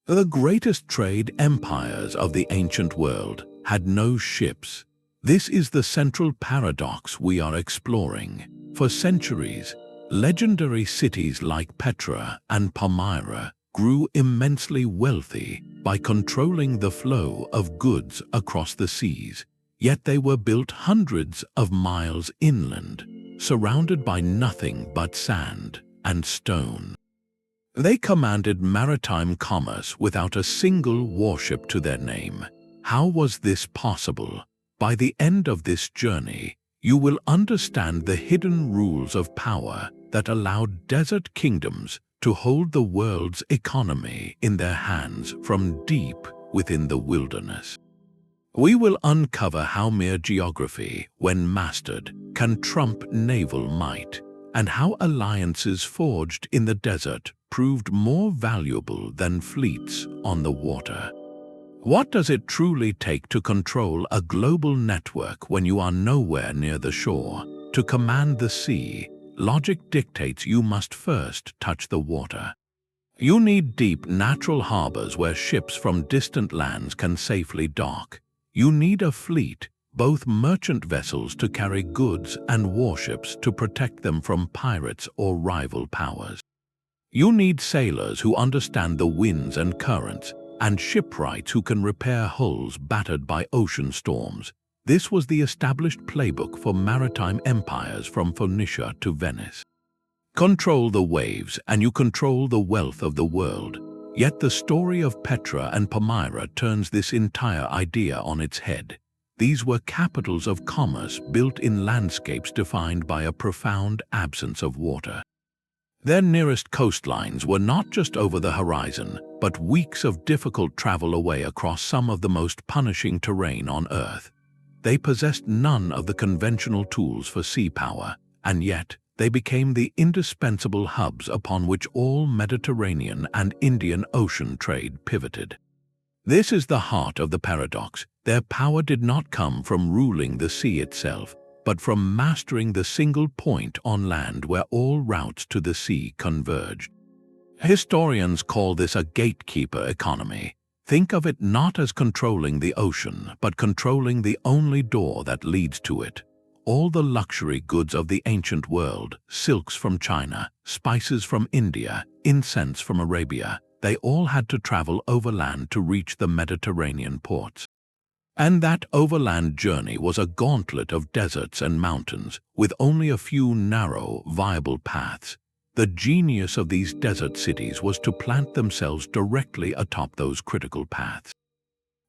The greatest trade empires of the ancient world had no ships. This is the central paradox we are exploring. For centuries, legendary cities like Petra and Palmyra grew immensely wealthy by controlling the flow of goods across the seas. Yet they were built hundreds of miles inland, surrounded by nothing but sand and stone. They commanded maritime commerce without a single warship to their name. How was this possible? By the end of this journey, you will understand the hidden rules of power that allowed desert kingdoms to hold the world's economy in their hands from deep within the wilderness. We will uncover how mere geography, when mastered, can trump naval might, and how alliances forged in the desert proved more valuable than fleets on the water. What does it truly take to control a global network when you are nowhere near the shore? To command the sea, logic dictates you must first touch the water. You need deep natural harbors where ships from distant lands can safely dock. You need a fleet, both merchant vessels to carry goods and warships to protect them from pirates or rival powers. You need sailors who understand the winds and currents, and shipwrights who can repair hulls battered by ocean storms. This was the established playbook for maritime empires from Phoenicia to Venice. Control the waves and you control the wealth of the world. Yet the story of Petra and Palmyra turns this entire idea on its head. These were capitals of commerce built in landscapes defined by a profound absence of water. Their nearest coastlines were not just over the horizon, but weeks of difficult travel away across some of the most punishing terrain on Earth. They possessed none of the conventional tools for sea power, and yet they became the indispensable hubs upon which all Mediterranean and Indian Ocean trade pivoted. This is the heart of the paradox. Their power did not come from ruling the sea itself, but from mastering the single point on land where all routes to the sea converged. Historians call this a gatekeeper economy. Think of it not as controlling the ocean, but controlling the only door that leads to it. All the luxury goods of the ancient world, silks from China, spices from India, incense from Arabia, they all had to travel overland to reach the Mediterranean ports. And that overland journey was a gauntlet of deserts and mountains, with only a few narrow, viable paths. The genius of these desert cities was to plant themselves directly atop those critical paths.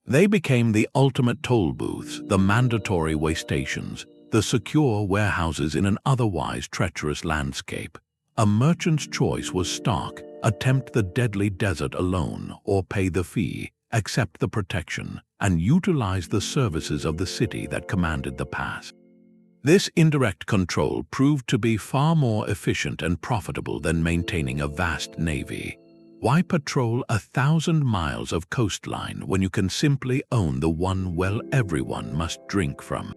They became the ultimate toll booths, the mandatory way stations, the secure warehouses in an otherwise treacherous landscape. A merchant's choice was stark: attempt the deadly desert alone, or pay the fee, accept the protection, and utilize the services of the city that commanded the pass. This indirect control proved to be far more efficient and profitable than maintaining a vast navy. Why patrol 1,000 miles of coastline when you can simply own the one well everyone must drink from?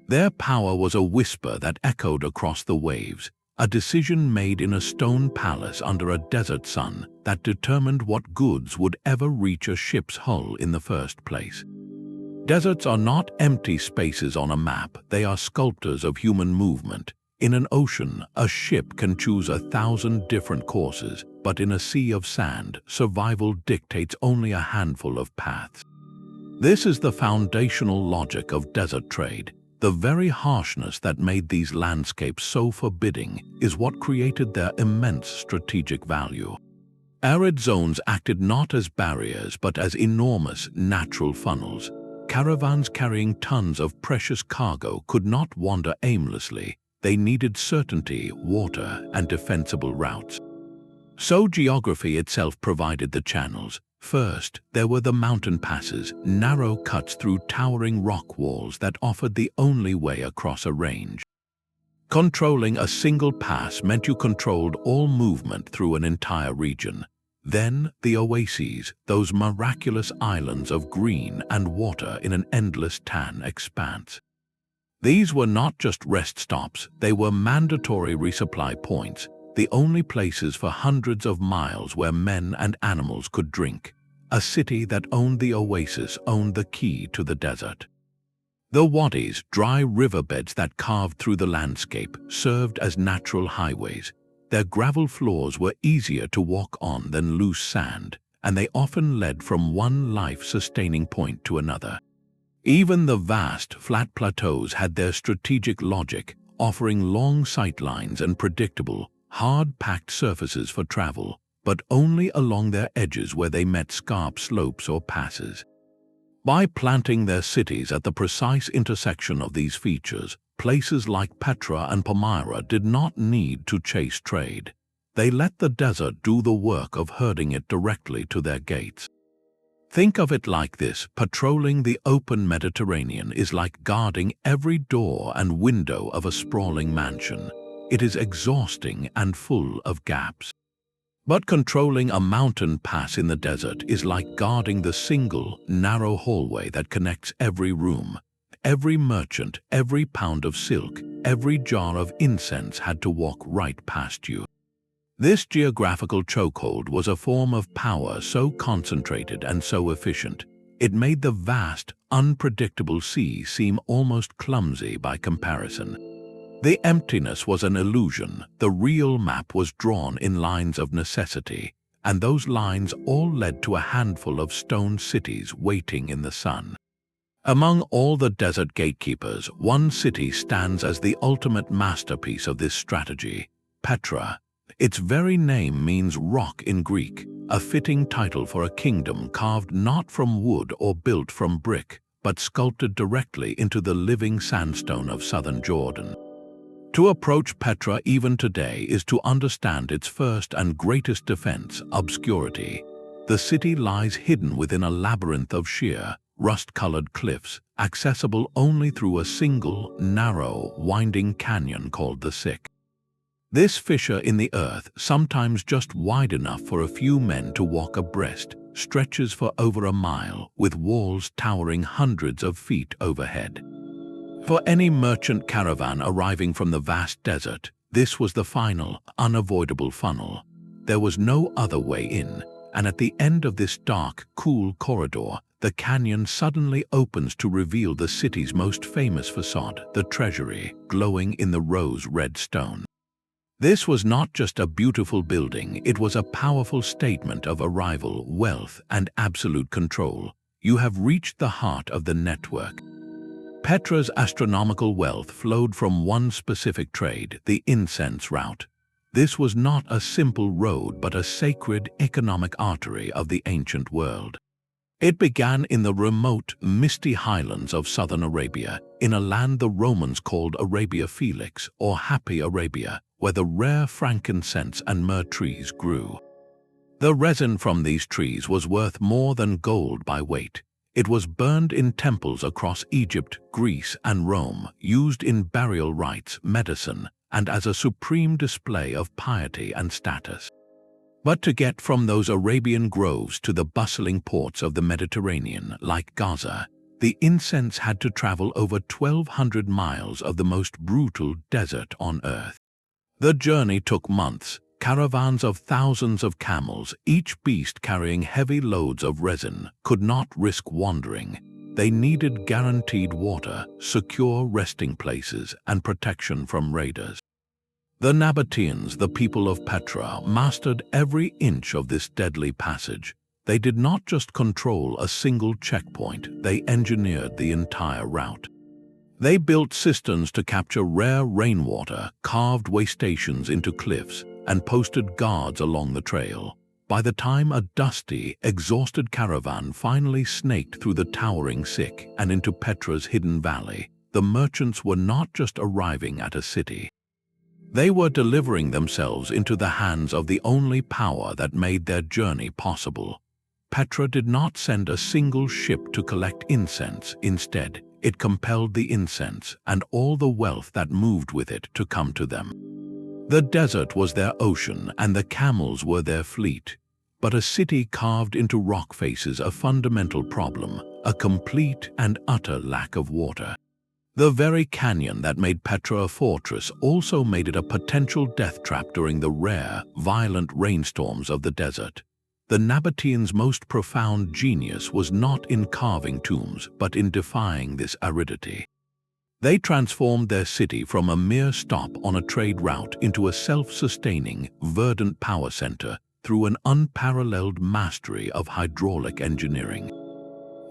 Their power was a whisper that echoed across the waves, a decision made in a stone palace under a desert sun that determined what goods would ever reach a ship's hull in the first place. Deserts are not empty spaces on a map, they are sculptors of human movement. In an ocean, a ship can choose 1,000 different courses, but in a sea of sand, survival dictates only a handful of paths. This is the foundational logic of desert trade. The very harshness that made these landscapes so forbidding is what created their immense strategic value. Arid zones acted not as barriers but as enormous natural funnels. Caravans carrying tons of precious cargo could not wander aimlessly. They needed certainty, water, and defensible routes. So geography itself provided the channels. First, there were the mountain passes, narrow cuts through towering rock walls that offered the only way across a range. Controlling a single pass meant you controlled all movement through an entire region. Then the oases, those miraculous islands of green and water in an endless tan expanse. These were not just rest stops, they were mandatory resupply points, the only places for hundreds of miles where men and animals could drink. a city that owned the oasis owned the key to the desert. The wadis, dry riverbeds that carved through the landscape, served as natural highways. Their gravel floors were easier to walk on than loose sand, and they often led from one life-sustaining point to another. Even the vast, flat plateaus had their strategic logic, offering long sightlines and predictable, hard-packed surfaces for travel, but only along their edges where they met scarp slopes or passes. By planting their cities at the precise intersection of these features, places like Petra and Palmyra did not need to chase trade. They let the desert do the work of herding it directly to their gates. Think of it like this: patrolling the open Mediterranean is like guarding every door and window of a sprawling mansion. It is exhausting and full of gaps. But controlling a mountain pass in the desert is like guarding the single, narrow hallway that connects every room. Every merchant, every pound of silk, every jar of incense had to walk right past you. This geographical chokehold was a form of power so concentrated and so efficient, it made the vast, unpredictable sea seem almost clumsy by comparison. The emptiness was an illusion. The real map was drawn in lines of necessity, and those lines all led to a handful of stone cities waiting in the sun. Among all the desert gatekeepers, one city stands as the ultimate masterpiece of this strategy: Petra. Its very name means rock in Greek, a fitting title for a kingdom carved not from wood or built from brick, but sculpted directly into the living sandstone of southern Jordan. To approach Petra even today is to understand its first and greatest defense: obscurity. The city lies hidden within a labyrinth of sheer, rust-colored cliffs, accessible only through a single, narrow, winding canyon called the Sick. This fissure in the earth, sometimes just wide enough for a few men to walk abreast, stretches for over a mile, with walls towering hundreds of feet overhead. For any merchant caravan arriving from the vast desert, this was the final, unavoidable funnel. There was no other way in, and at the end of this dark, cool corridor, the canyon suddenly opens to reveal the city's most famous facade, the treasury, glowing in the rose-red stone. This was not just a beautiful building, it was a powerful statement of arrival, wealth, and absolute control. You have reached the heart of the network. Petra's astronomical wealth flowed from one specific trade, the incense route. This was not a simple road but a sacred economic artery of the ancient world. It began in the remote, misty highlands of southern Arabia, in a land the Romans called Arabia Felix, or Happy Arabia, where the rare frankincense and myrrh trees grew. The resin from these trees was worth more than gold by weight. It was burned in temples across Egypt, Greece, and Rome, used in burial rites, medicine, and as a supreme display of piety and status. But to get from those Arabian groves to the bustling ports of the Mediterranean, like Gaza, the incense had to travel over 1,200 miles of the most brutal desert on earth. The journey took months. Caravans of thousands of camels, each beast carrying heavy loads of resin, could not risk wandering. They needed guaranteed water, secure resting places, and protection from raiders. The Nabataeans, the people of Petra, mastered every inch of this deadly passage. They did not just control a single checkpoint, they engineered the entire route. They built cisterns to capture rare rainwater, carved way stations into cliffs, and posted guards along the trail. By the time a dusty, exhausted caravan finally snaked through the towering Sick and into Petra's hidden valley, the merchants were not just arriving at a city. They were delivering themselves into the hands of the only power that made their journey possible. Petra did not send a single ship to collect incense. Instead, it compelled the incense and all the wealth that moved with it to come to them. The desert was their ocean and the camels were their fleet. But a city carved into rock faces a fundamental problem: a complete and utter lack of water. The very canyon that made Petra a fortress also made it a potential death trap during the rare, violent rainstorms of the desert. The Nabateans' most profound genius was not in carving tombs, but in defying this aridity. They transformed their city from a mere stop on a trade route into a self-sustaining, verdant power center through an unparalleled mastery of hydraulic engineering.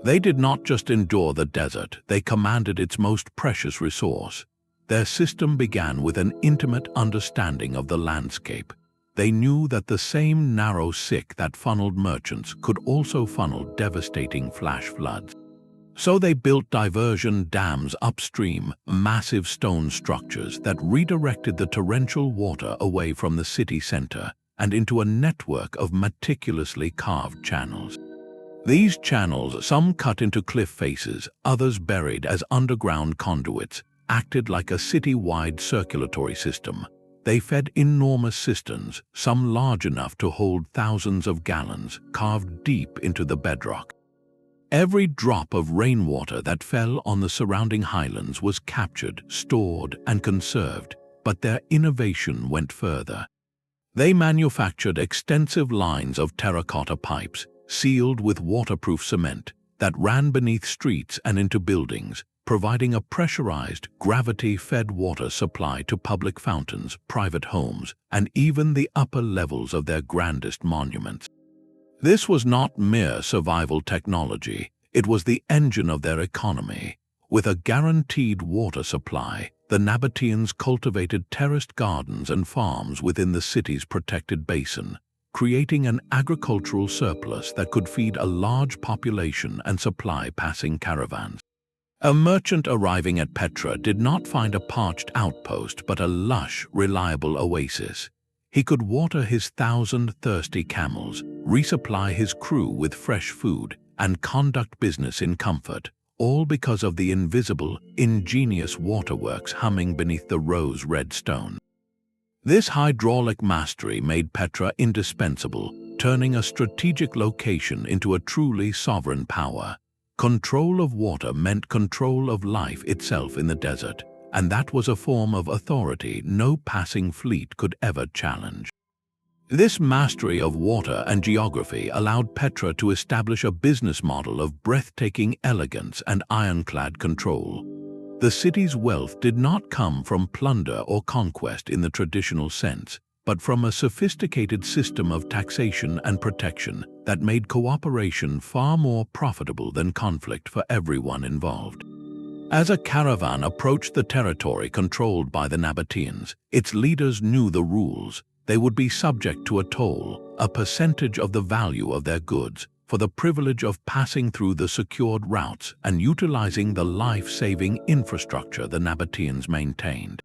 They did not just endure the desert, they commanded its most precious resource. Their system began with an intimate understanding of the landscape. They knew that the same narrow sick that funneled merchants could also funnel devastating flash floods. So they built diversion dams upstream, massive stone structures that redirected the torrential water away from the city center and into a network of meticulously carved channels. These channels, some cut into cliff faces, others buried as underground conduits, acted like a city-wide circulatory system. They fed enormous cisterns, some large enough to hold thousands of gallons, carved deep into the bedrock. Every drop of rainwater that fell on the surrounding highlands was captured, stored, and conserved, but their innovation went further. They manufactured extensive lines of terracotta pipes, sealed with waterproof cement, that ran beneath streets and into buildings, providing a pressurized, gravity-fed water supply to public fountains, private homes, and even the upper levels of their grandest monuments. This was not mere survival technology, it was the engine of their economy. With a guaranteed water supply, the Nabateans cultivated terraced gardens and farms within the city's protected basin, creating an agricultural surplus that could feed a large population and supply passing caravans. A merchant arriving at Petra did not find a parched outpost but a lush, reliable oasis. He could water his 1,000 thirsty camels, resupply his crew with fresh food, and conduct business in comfort, all because of the invisible, ingenious waterworks humming beneath the rose-red stone. This hydraulic mastery made Petra indispensable, turning a strategic location into a truly sovereign power. Control of water meant control of life itself in the desert, and that was a form of authority no passing fleet could ever challenge. This mastery of water and geography allowed Petra to establish a business model of breathtaking elegance and ironclad control. The city's wealth did not come from plunder or conquest in the traditional sense, but from a sophisticated system of taxation and protection that made cooperation far more profitable than conflict for everyone involved. As a caravan approached the territory controlled by the Nabateans, its leaders knew the rules. They would be subject to a toll, a percentage of the value of their goods, for the privilege of passing through the secured routes and utilizing the life-saving infrastructure the Nabateans maintained.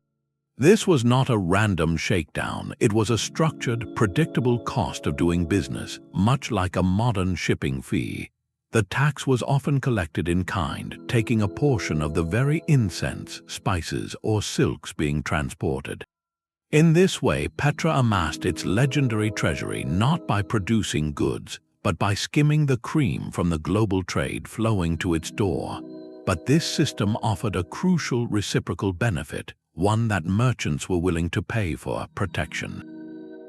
This was not a random shakedown, it was a structured, predictable cost of doing business, much like a modern shipping fee. The tax was often collected in kind, taking a portion of the very incense, spices, or silks being transported. In this way, Petra amassed its legendary treasury not by producing goods, but by skimming the cream from the global trade flowing to its door. But this system offered a crucial reciprocal benefit, one that merchants were willing to pay for: protection.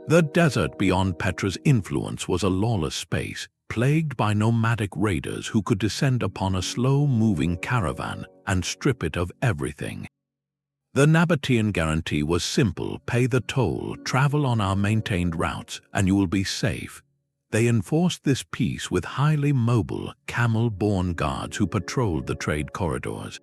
The desert beyond Petra's influence was a lawless space, plagued by nomadic raiders who could descend upon a slow-moving caravan and strip it of everything. The Nabatean guarantee was simple: pay the toll, travel on our maintained routes, and you will be safe. They enforced this peace with highly mobile, camel-borne guards who patrolled the trade corridors.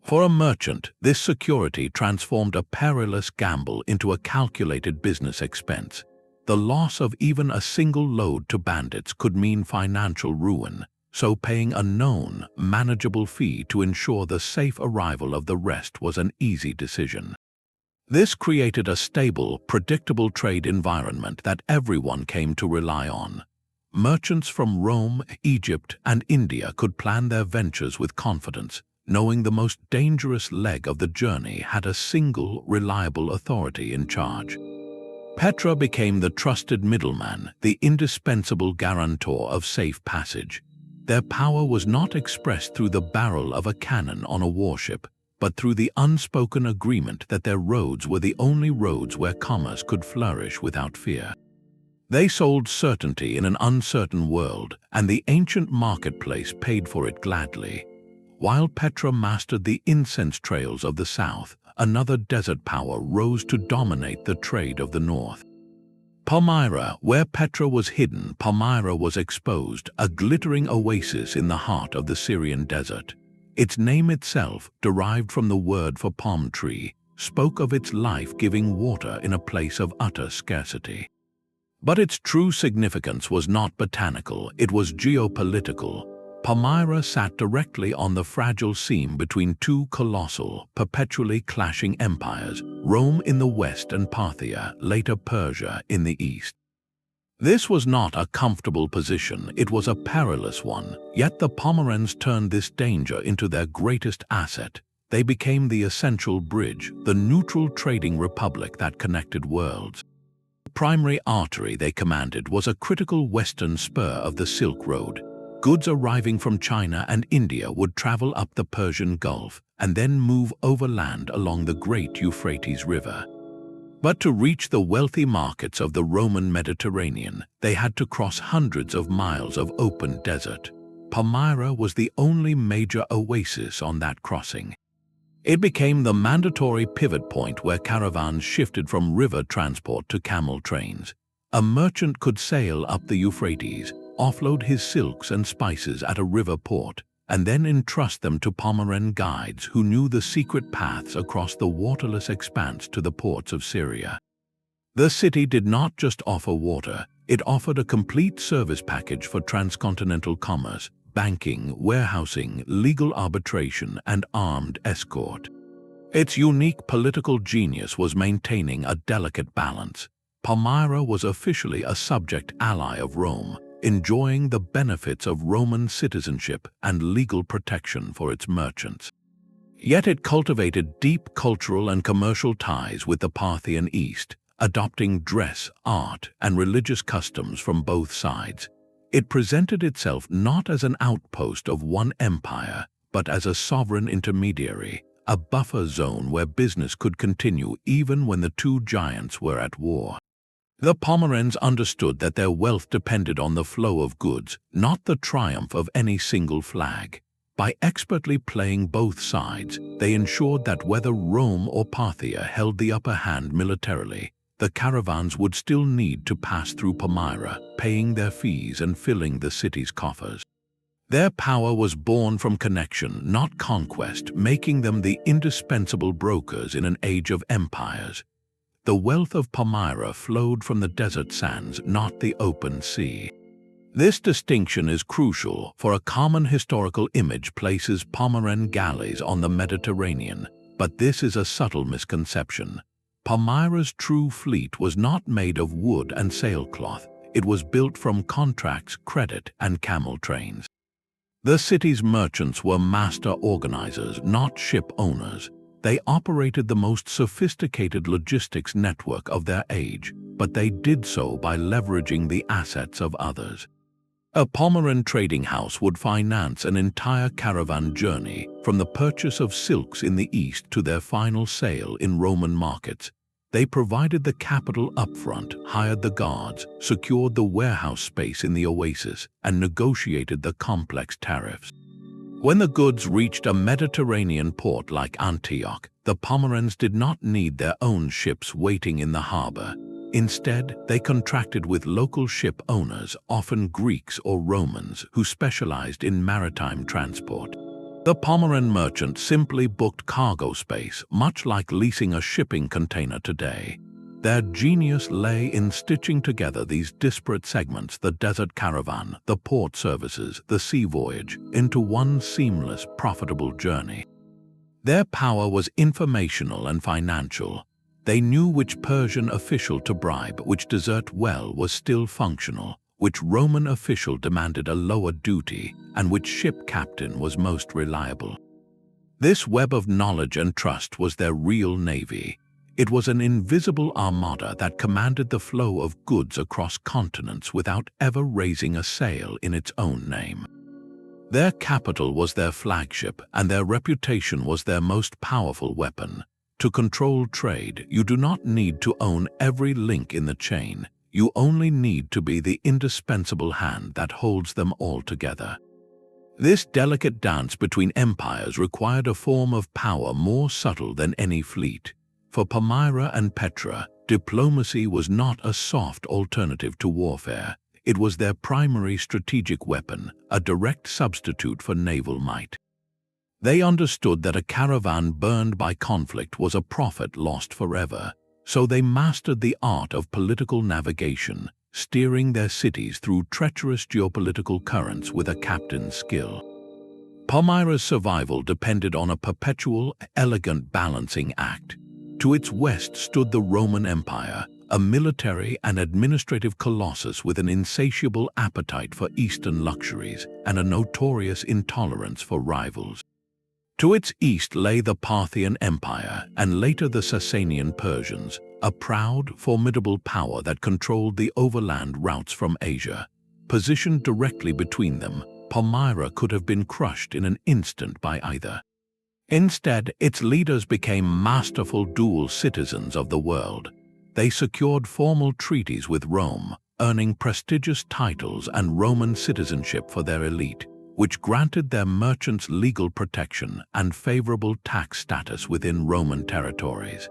For a merchant, this security transformed a perilous gamble into a calculated business expense. The loss of even a single load to bandits could mean financial ruin, so paying a known, manageable fee to ensure the safe arrival of the rest was an easy decision. This created a stable, predictable trade environment that everyone came to rely on. Merchants from Rome, Egypt, and India could plan their ventures with confidence, knowing the most dangerous leg of the journey had a single, reliable authority in charge. Petra became the trusted middleman, the indispensable guarantor of safe passage. Their power was not expressed through the barrel of a cannon on a warship, but through the unspoken agreement that their roads were the only roads where commerce could flourish without fear. They sold certainty in an uncertain world, and the ancient marketplace paid for it gladly. While Petra mastered the incense trails of the south, another desert power rose to dominate the trade of the north. Palmyra, where Petra was hidden, Palmyra was exposed, a glittering oasis in the heart of the Syrian desert. Its name itself, derived from the word for palm tree, spoke of its life-giving water in a place of utter scarcity. But its true significance was not botanical, it was geopolitical. Palmyra sat directly on the fragile seam between two colossal, perpetually clashing empires, Rome in the west and Parthia, later Persia, in the east. This was not a comfortable position, it was a perilous one, yet the Palmyrans turned this danger into their greatest asset. They became the essential bridge, the neutral trading republic that connected worlds. The primary artery they commanded was a critical western spur of the Silk Road. Goods arriving from China and India would travel up the Persian Gulf and then move overland along the great Euphrates River. But to reach the wealthy markets of the Roman Mediterranean, they had to cross hundreds of miles of open desert. Palmyra was the only major oasis on that crossing. It became the mandatory pivot point where caravans shifted from river transport to camel trains. A merchant could sail up the Euphrates, offload his silks and spices at a river port, and then entrust them to Palmyran guides who knew the secret paths across the waterless expanse to the ports of Syria. The city did not just offer water, it offered a complete service package for transcontinental commerce, banking, warehousing, legal arbitration, and armed escort. Its unique political genius was maintaining a delicate balance. Palmyra was officially a subject ally of Rome, enjoying the benefits of Roman citizenship and legal protection for its merchants. Yet it cultivated deep cultural and commercial ties with the Parthian East, adopting dress, art, and religious customs from both sides. It presented itself not as an outpost of one empire, but as a sovereign intermediary, a buffer zone where business could continue even when the two giants were at war. The Palmyrans understood that their wealth depended on the flow of goods, not the triumph of any single flag. By expertly playing both sides, they ensured that whether Rome or Parthia held the upper hand militarily, the caravans would still need to pass through Palmyra, paying their fees and filling the city's coffers. Their power was born from connection, not conquest, making them the indispensable brokers in an age of empires. The wealth of Palmyra flowed from the desert sands, not the open sea. This distinction is crucial, for a common historical image places Palmyran galleys on the Mediterranean, but this is a subtle misconception. Palmyra's true fleet was not made of wood and sailcloth, it was built from contracts, credit, and camel trains. The city's merchants were master organizers, not ship owners. They operated the most sophisticated logistics network of their age, but they did so by leveraging the assets of others. A Palmyran trading house would finance an entire caravan journey, from the purchase of silks in the east to their final sale in Roman markets. They provided the capital upfront, hired the guards, secured the warehouse space in the oasis, and negotiated the complex tariffs. When the goods reached a Mediterranean port like Antioch, the Palmyrans did not need their own ships waiting in the harbor. Instead, they contracted with local ship owners, often Greeks or Romans, who specialized in maritime transport. The Palmyran merchant simply booked cargo space, much like leasing a shipping container today. Their genius lay in stitching together these disparate segments, the desert caravan, the port services, the sea voyage, into one seamless, profitable journey. Their power was informational and financial. They knew which Persian official to bribe, which desert well was still functional, which Roman official demanded a lower duty, and which ship captain was most reliable. This web of knowledge and trust was their real navy. It was an invisible armada that commanded the flow of goods across continents without ever raising a sail in its own name. Their capital was their flagship, and their reputation was their most powerful weapon. To control trade, you do not need to own every link in the chain. You only need to be the indispensable hand that holds them all together. This delicate dance between empires required a form of power more subtle than any fleet. For Palmyra and Petra, diplomacy was not a soft alternative to warfare. It was their primary strategic weapon, a direct substitute for naval might. They understood that a caravan burned by conflict was a profit lost forever, so they mastered the art of political navigation, steering their cities through treacherous geopolitical currents with a captain's skill. Palmyra's survival depended on a perpetual, elegant balancing act. To its west stood the Roman Empire, a military and administrative colossus with an insatiable appetite for Eastern luxuries and a notorious intolerance for rivals. To its east lay the Parthian Empire and later the Sasanian Persians, a proud, formidable power that controlled the overland routes from Asia. Positioned directly between them, Palmyra could have been crushed in an instant by either. Instead, its leaders became masterful dual citizens of the world. They secured formal treaties with Rome, earning prestigious titles and Roman citizenship for their elite, which granted their merchants legal protection and favorable tax status within Roman territories.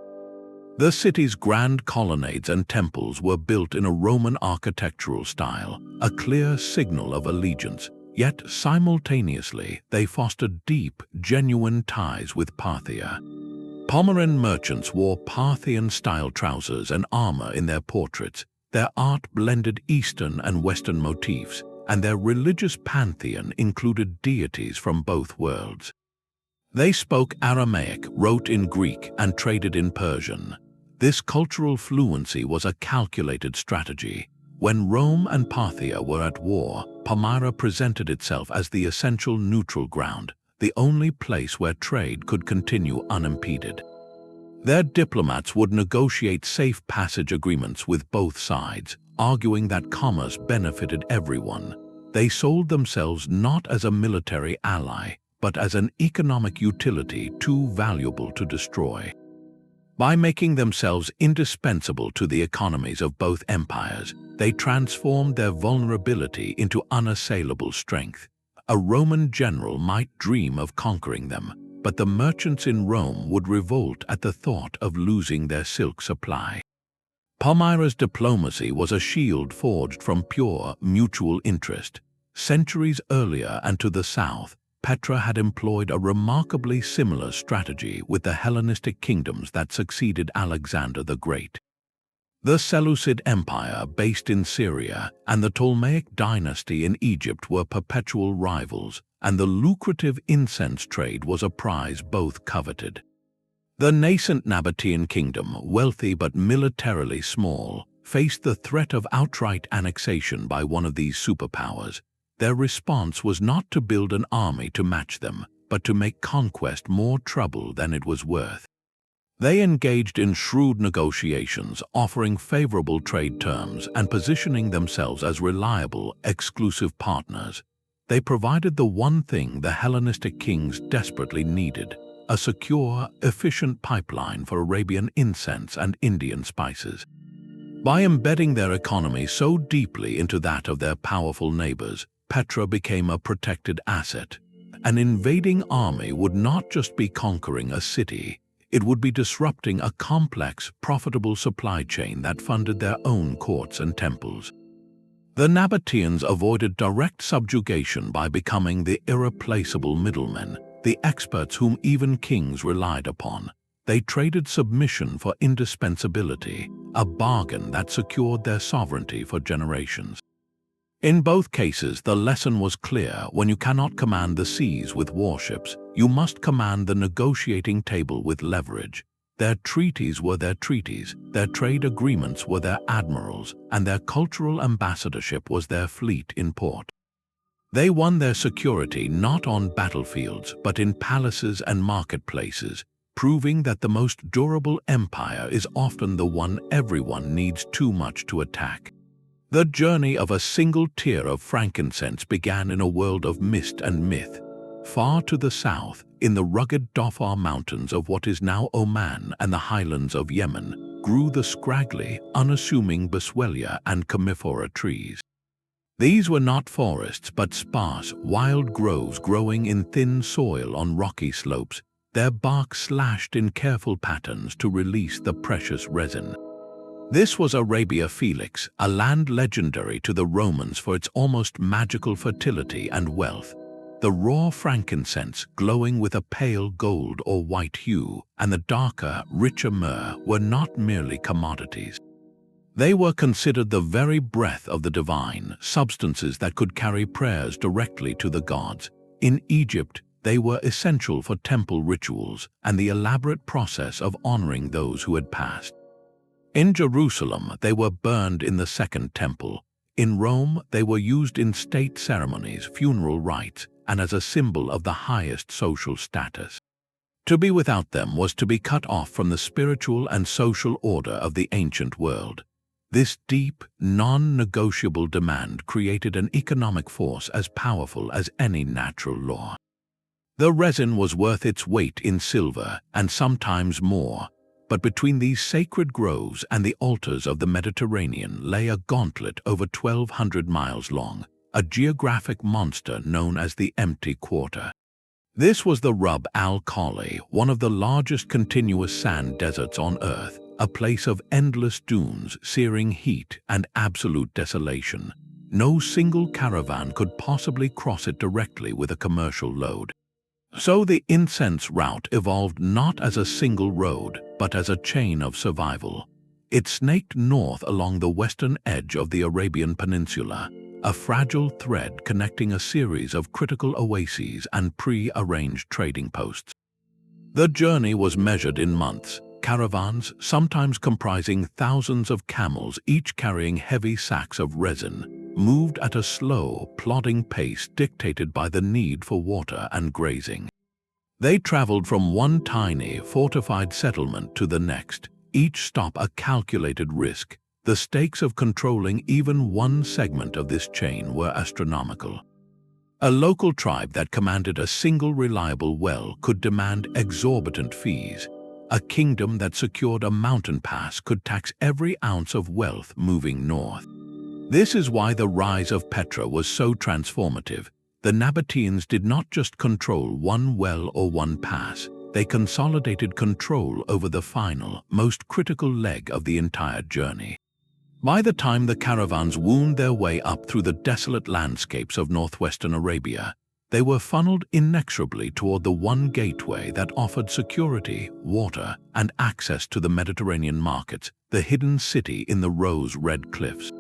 The city's grand colonnades and temples were built in a Roman architectural style, a clear signal of allegiance, yet simultaneously they fostered deep, genuine ties with Parthia. Palmyran merchants wore Parthian-style trousers and armor in their portraits. Their art blended Eastern and Western motifs, and their religious pantheon included deities from both worlds. They spoke Aramaic, wrote in Greek, and traded in Persian. This cultural fluency was a calculated strategy. When Rome and Parthia were at war, Palmyra presented itself as the essential neutral ground, the only place where trade could continue unimpeded. Their diplomats would negotiate safe passage agreements with both sides, arguing that commerce benefited everyone. They sold themselves not as a military ally, but as an economic utility too valuable to destroy. By making themselves indispensable to the economies of both empires, they transformed their vulnerability into unassailable strength. A Roman general might dream of conquering them, but the merchants in Rome would revolt at the thought of losing their silk supply. Palmyra's diplomacy was a shield forged from pure mutual interest. Centuries earlier and to the south, Petra had employed a remarkably similar strategy with the Hellenistic kingdoms that succeeded Alexander the Great. The Seleucid Empire, based in Syria, and the Ptolemaic dynasty in Egypt were perpetual rivals, and the lucrative incense trade was a prize both coveted. The nascent Nabatean kingdom, wealthy but militarily small, faced the threat of outright annexation by one of these superpowers. Their response was not to build an army to match them, but to make conquest more trouble than it was worth. They engaged in shrewd negotiations, offering favorable trade terms and positioning themselves as reliable, exclusive partners. They provided the one thing the Hellenistic kings desperately needed: a secure, efficient pipeline for Arabian incense and Indian spices. By embedding their economy so deeply into that of their powerful neighbors, Petra became a protected asset. An invading army would not just be conquering a city, it would be disrupting a complex, profitable supply chain that funded their own courts and temples. The Nabataeans avoided direct subjugation by becoming the irreplaceable middlemen, the experts whom even kings relied upon. They traded submission for indispensability, a bargain that secured their sovereignty for generations. In both cases, the lesson was clear: when you cannot command the seas with warships, you must command the negotiating table with leverage. Their treaties were their treaties, their trade agreements were their admirals, and their cultural ambassadorship was their fleet in port. They won their security not on battlefields, but in palaces and marketplaces, proving that the most durable empire is often the one everyone needs too much to attack. The journey of a single tier of frankincense began in a world of mist and myth. Far to the south, in the rugged Dhofar mountains of what is now Oman and the highlands of Yemen, grew the scraggly, unassuming Boswellia and Commiphora trees. These were not forests but sparse, wild groves growing in thin soil on rocky slopes, their bark slashed in careful patterns to release the precious resin. This was Arabia Felix, a land legendary to the Romans for its almost magical fertility and wealth. The raw frankincense, glowing with a pale gold or white hue, and the darker, richer myrrh were not merely commodities. They were considered the very breath of the divine, substances that could carry prayers directly to the gods. In Egypt, they were essential for temple rituals and the elaborate process of honoring those who had passed. In Jerusalem, they were burned in the Second Temple. In Rome, they were used in state ceremonies, funeral rites, and as a symbol of the highest social status. To be without them was to be cut off from the spiritual and social order of the ancient world. This deep, non-negotiable demand created an economic force as powerful as any natural law. The resin was worth its weight in silver, and sometimes more, but between these sacred groves and the altars of the Mediterranean lay a gauntlet over 1,200 miles long, a geographic monster known as the Empty Quarter. This was the Rub al-Khali, one of the largest continuous sand deserts on Earth, a place of endless dunes, searing heat, and absolute desolation. No single caravan could possibly cross it directly with a commercial load. So the Incense route evolved not as a single road, but as a chain of survival. It snaked north along the western edge of the Arabian Peninsula, a fragile thread connecting a series of critical oases and pre-arranged trading posts. The journey was measured in months. Caravans, sometimes comprising thousands of camels, each carrying heavy sacks of resin, moved at a slow, plodding pace dictated by the need for water and grazing. They traveled from one tiny, fortified settlement to the next, each stop a calculated risk. The stakes of controlling even one segment of this chain were astronomical. A local tribe that commanded a single reliable well could demand exorbitant fees. A kingdom that secured a mountain pass could tax every ounce of wealth moving north. This is why the rise of Petra was so transformative. The Nabataeans did not just control one well or one pass, they consolidated control over the final, most critical leg of the entire journey. By the time the caravans wound their way up through the desolate landscapes of northwestern Arabia, they were funneled inexorably toward the one gateway that offered security, water, and access to the Mediterranean markets, the hidden city in the rose-red cliffs.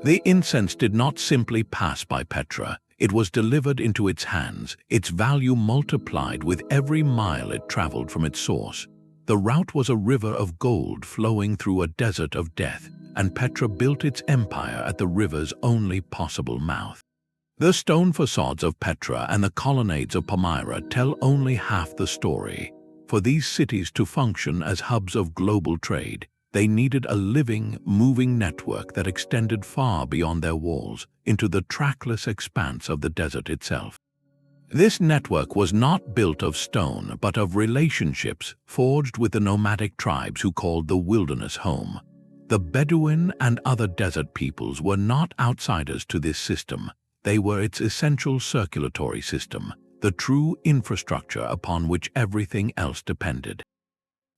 The incense did not simply pass by Petra, it was delivered into its hands, its value multiplied with every mile it traveled from its source. The route was a river of gold flowing through a desert of death, and Petra built its empire at the river's only possible mouth. The stone facades of Petra and the colonnades of Palmyra tell only half the story. For these cities to function as hubs of global trade, they needed a living, moving network that extended far beyond their walls, into the trackless expanse of the desert itself. This network was not built of stone, but of relationships forged with the nomadic tribes who called the wilderness home. The Bedouin and other desert peoples were not outsiders to this system. They were its essential circulatory system, the true infrastructure upon which everything else depended.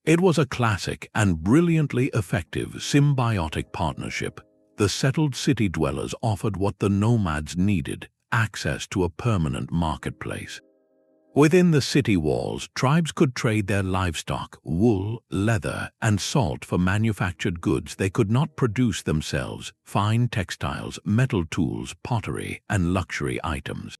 It was a classic and brilliantly effective symbiotic partnership. The settled city dwellers offered what the nomads needed, access to a permanent marketplace. Within the city walls, tribes could trade their livestock, wool, leather, and salt for manufactured goods they could not produce themselves, fine textiles, metal tools, pottery, and luxury items.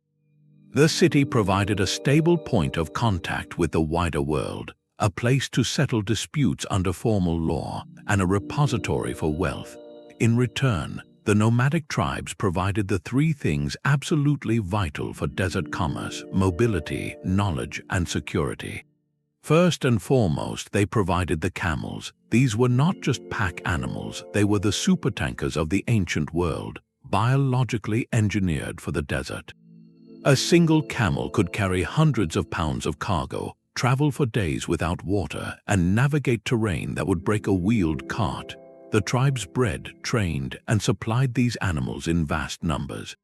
The city provided a stable point of contact with the wider world, a place to settle disputes under formal law, and a repository for wealth. In return, the nomadic tribes provided the three things absolutely vital for desert commerce: mobility, knowledge, and security. First and foremost, they provided the camels. These were not just pack animals, they were the supertankers of the ancient world, biologically engineered for the desert. A single camel could carry hundreds of pounds of cargo, travel for days without water, and navigate terrain that would break a wheeled cart. The tribes bred, trained, and supplied these animals in vast numbers.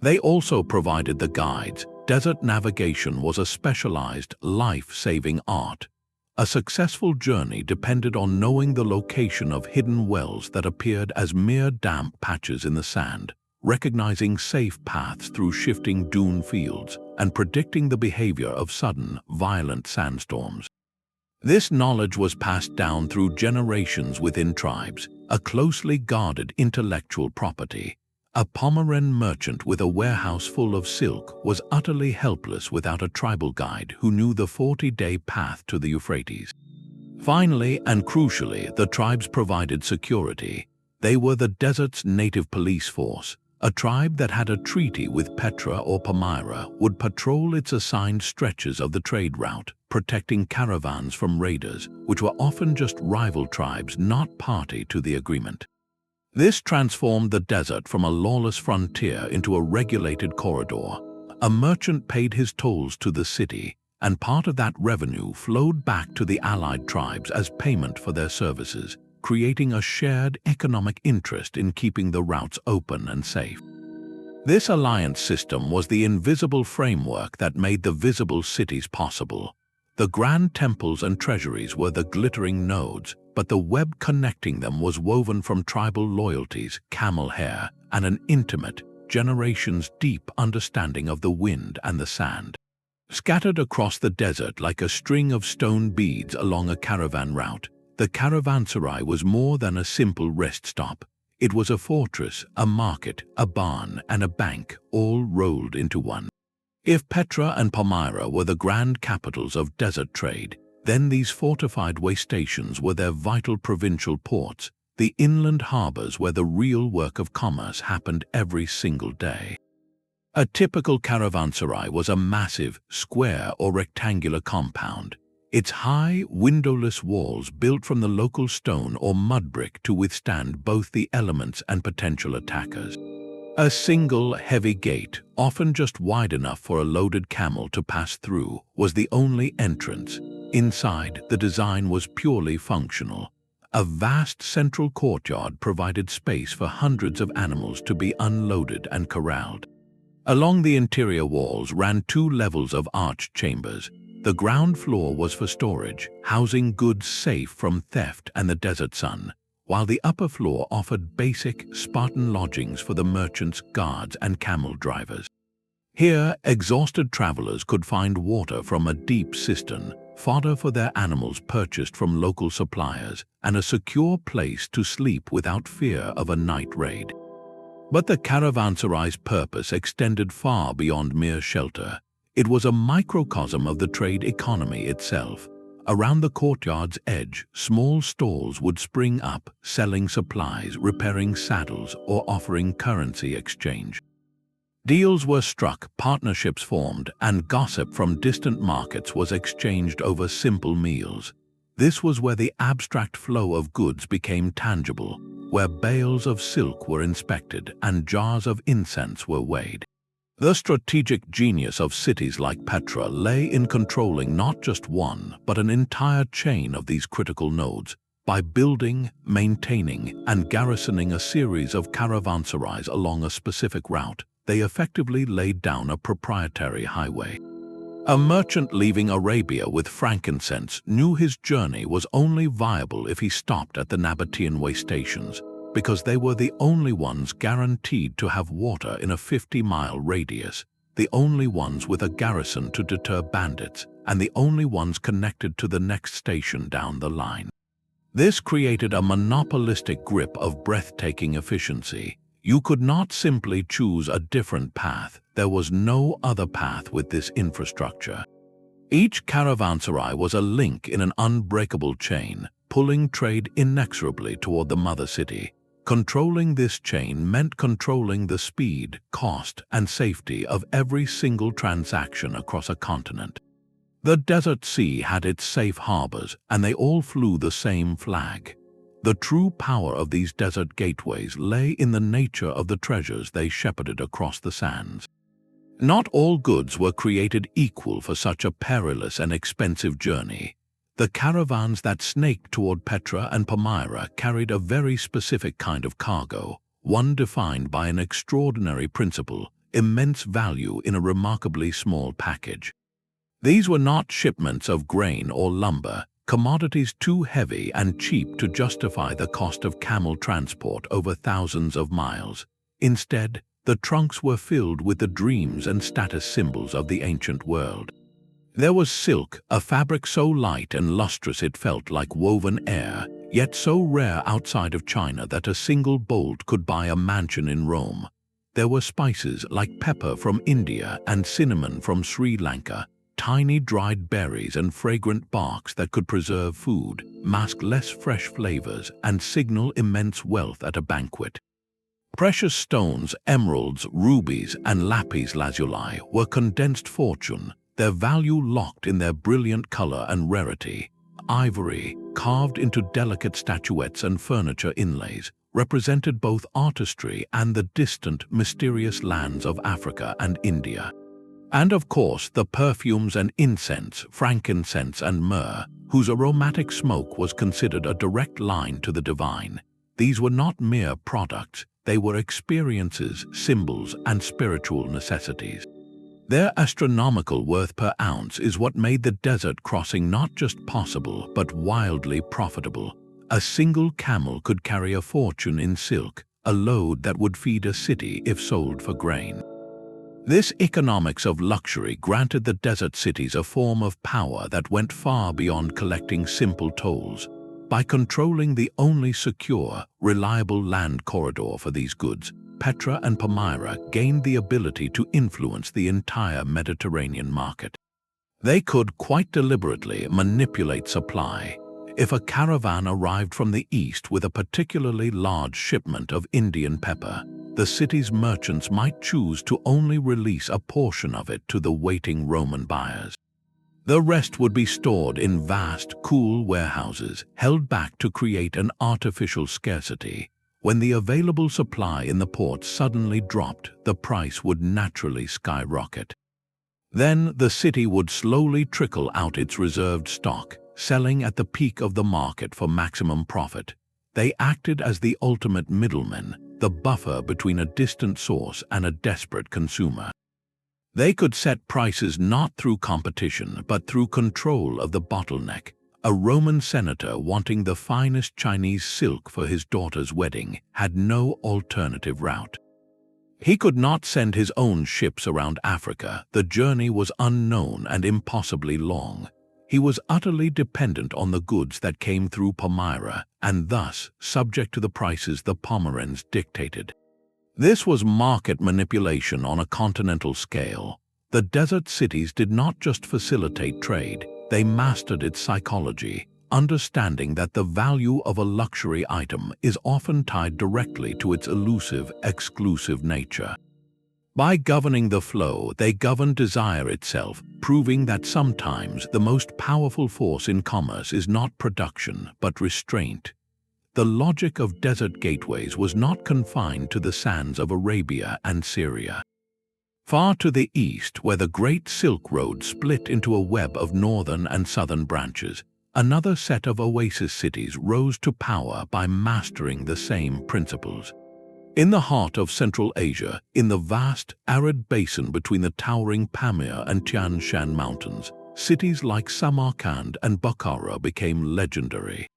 They also provided the guides. Desert navigation was a specialized, life-saving art. A successful journey depended on knowing the location of hidden wells that appeared as mere damp patches in the sand, recognizing safe paths through shifting dune fields, and predicting the behavior of sudden, violent sandstorms. This knowledge was passed down through generations within tribes, a closely guarded intellectual property. A Palmyran merchant with a warehouse full of silk was utterly helpless without a tribal guide who knew the 40-day path to the Euphrates. Finally, and crucially, the tribes provided security. They were the desert's native police force. A tribe that had a treaty with Petra or Palmyra would patrol its assigned stretches of the trade route, protecting caravans from raiders, which were often just rival tribes not party to the agreement. This transformed the desert from a lawless frontier into a regulated corridor. A merchant paid his tolls to the city, and part of that revenue flowed back to the allied tribes as payment for their services, creating a shared economic interest in keeping the routes open and safe. This alliance system was the invisible framework that made the visible cities possible. The grand temples and treasuries were the glittering nodes, but the web connecting them was woven from tribal loyalties, camel hair, and an intimate, generations-deep understanding of the wind and the sand. Scattered across the desert like a string of stone beads along a caravan route, the Caravanserai was more than a simple rest stop. It was a fortress, a market, a barn, and a bank, all rolled into one. If Petra and Palmyra were the grand capitals of desert trade, then these fortified way stations were their vital provincial ports, the inland harbors where the real work of commerce happened every single day. A typical caravanserai was a massive, square or rectangular compound, its high, windowless walls built from the local stone or mud brick to withstand both the elements and potential attackers. A single, heavy gate, often just wide enough for a loaded camel to pass through, was the only entrance. Inside, the design was purely functional. A vast central courtyard provided space for hundreds of animals to be unloaded and corralled. Along the interior walls ran 2 levels of arched chambers. The ground floor was for storage, housing goods safe from theft and the desert sun, while the upper floor offered basic, Spartan lodgings for the merchants, guards, and camel drivers. Here, exhausted travelers could find water from a deep cistern, fodder for their animals purchased from local suppliers, and a secure place to sleep without fear of a night raid. But the caravanserai's purpose extended far beyond mere shelter. It was a microcosm of the trade economy itself. Around the courtyard's edge, small stalls would spring up, selling supplies, repairing saddles, or offering currency exchange. Deals were struck, partnerships formed, and gossip from distant markets was exchanged over simple meals. This was where the abstract flow of goods became tangible, where bales of silk were inspected and jars of incense were weighed. The strategic genius of cities like Petra lay in controlling not just one, but an entire chain of these critical nodes. By building, maintaining, and garrisoning a series of caravanserais along a specific route, they effectively laid down a proprietary highway. A merchant leaving Arabia with frankincense knew his journey was only viable if he stopped at the Nabatean way stations, because they were the only ones guaranteed to have water in a 50-mile radius, the only ones with a garrison to deter bandits, and the only ones connected to the next station down the line. This created a monopolistic grip of breathtaking efficiency. You could not simply choose a different path. There was no other path with this infrastructure. Each caravanserai was a link in an unbreakable chain, pulling trade inexorably toward the mother city. Controlling this chain meant controlling the speed, cost, and safety of every single transaction across a continent. The desert sea had its safe harbors, and they all flew the same flag. The true power of these desert gateways lay in the nature of the treasures they shepherded across the sands. Not all goods were created equal for such a perilous and expensive journey. The caravans that snaked toward Petra and Palmyra carried a very specific kind of cargo, one defined by an extraordinary principle: immense value in a remarkably small package. These were not shipments of grain or lumber, commodities too heavy and cheap to justify the cost of camel transport over thousands of miles. Instead, the trunks were filled with the dreams and status symbols of the ancient world. There was silk, a fabric so light and lustrous it felt like woven air, yet so rare outside of China that a single bolt could buy a mansion in Rome. There were spices like pepper from India and cinnamon from Sri Lanka, tiny dried berries and fragrant barks that could preserve food, mask less fresh flavors, and signal immense wealth at a banquet. Precious stones, emeralds, rubies, and lapis lazuli were condensed fortune, their value locked in their brilliant color and rarity. Ivory, carved into delicate statuettes and furniture inlays, represented both artistry and the distant, mysterious lands of Africa and India. And of course, the perfumes and incense, frankincense and myrrh, whose aromatic smoke was considered a direct line to the divine. These were not mere products, they were experiences, symbols, and spiritual necessities. Their astronomical worth per ounce is what made the desert crossing not just possible, but wildly profitable. A single camel could carry a fortune in silk, a load that would feed a city if sold for grain. This economics of luxury granted the desert cities a form of power that went far beyond collecting simple tolls. By controlling the only secure, reliable land corridor for these goods, Petra and Palmyra gained the ability to influence the entire Mediterranean market. They could quite deliberately manipulate supply. If a caravan arrived from the east with a particularly large shipment of Indian pepper, the city's merchants might choose to only release a portion of it to the waiting Roman buyers. The rest would be stored in vast, cool warehouses, held back to create an artificial scarcity. When the available supply in the port suddenly dropped, the price would naturally skyrocket. Then the city would slowly trickle out its reserved stock, selling at the peak of the market for maximum profit. They acted as the ultimate middlemen, the buffer between a distant source and a desperate consumer. They could set prices not through competition, but through control of the bottleneck. A Roman senator wanting the finest Chinese silk for his daughter's wedding had no alternative route. He could not send his own ships around Africa. The journey was unknown and impossibly long. He was utterly dependent on the goods that came through Palmyra, and thus subject to the prices the Pomerans dictated. This was market manipulation on a continental scale. The desert cities did not just facilitate trade, they mastered its psychology, understanding that the value of a luxury item is often tied directly to its elusive, exclusive nature. By governing the flow, they governed desire itself, proving that sometimes the most powerful force in commerce is not production, but restraint. The logic of desert gateways was not confined to the sands of Arabia and Syria. Far to the east, where the Great Silk Road split into a web of northern and southern branches, another set of oasis cities rose to power by mastering the same principles. In the heart of Central Asia, in the vast, arid basin between the towering Pamir and Tian Shan mountains, cities like Samarkand and Bukhara became legendary.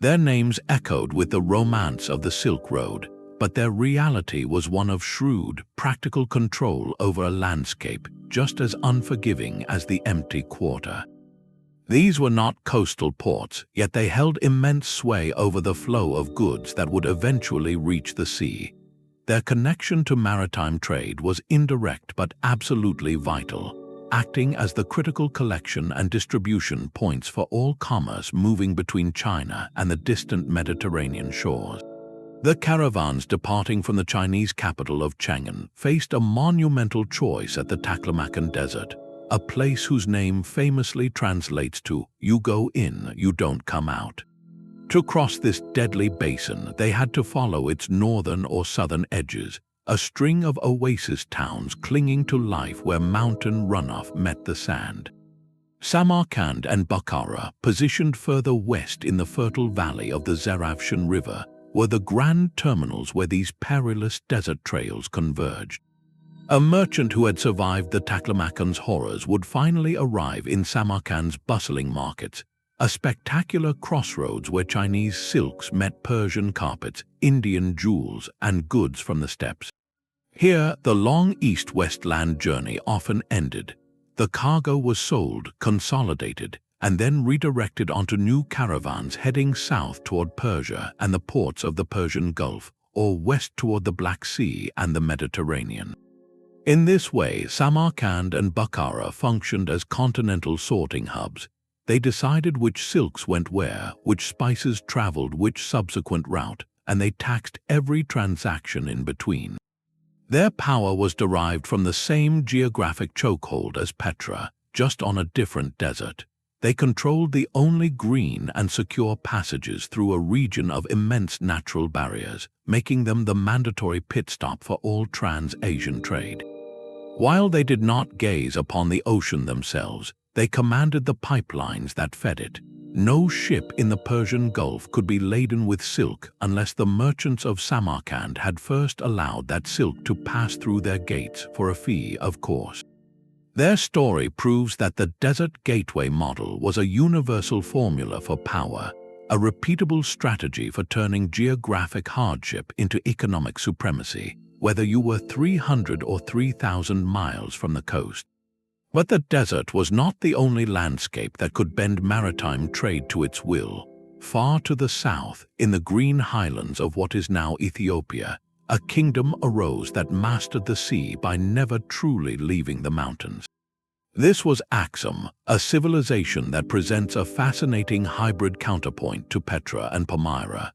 Their names echoed with the romance of the Silk Road, but their reality was one of shrewd, practical control over a landscape just as unforgiving as the empty quarter. These were not coastal ports, yet they held immense sway over the flow of goods that would eventually reach the sea. Their connection to maritime trade was indirect but absolutely vital, acting as the critical collection and distribution points for all commerce moving between China and the distant Mediterranean shores. The caravans departing from the Chinese capital of Chang'an faced a monumental choice at the Taklamakan Desert, a place whose name famously translates to "you go in, you don't come out." To cross this deadly basin, they had to follow its northern or southern edges, a string of oasis towns clinging to life where mountain runoff met the sand. Samarkand and Bukhara, positioned further west in the fertile valley of the Zarafshan River, were the grand terminals where these perilous desert trails converged. A merchant who had survived the Taklamakan's horrors would finally arrive in Samarkand's bustling markets, a spectacular crossroads where Chinese silks met Persian carpets, Indian jewels, and goods from the steppes. Here, the long east-west land journey often ended. The cargo was sold, consolidated, and then redirected onto new caravans heading south toward Persia and the ports of the Persian Gulf, or west toward the Black Sea and the Mediterranean. In this way, Samarkand and Bukhara functioned as continental sorting hubs. They decided which silks went where, which spices traveled which subsequent route, and they taxed every transaction in between. Their power was derived from the same geographic chokehold as Petra, just on a different desert. They controlled the only green and secure passages through a region of immense natural barriers, making them the mandatory pit stop for all trans-Asian trade. While they did not gaze upon the ocean themselves, they commanded the pipelines that fed it. No ship in the Persian Gulf could be laden with silk unless the merchants of Samarkand had first allowed that silk to pass through their gates for a fee, of course. Their story proves that the Desert Gateway model was a universal formula for power, a repeatable strategy for turning geographic hardship into economic supremacy, whether you were 300 or 3,000 miles from the coast. But the desert was not the only landscape that could bend maritime trade to its will. Far to the south, in the green highlands of what is now Ethiopia, a kingdom arose that mastered the sea by never truly leaving the mountains. This was Axum, a civilization that presents a fascinating hybrid counterpoint to Petra and Palmyra.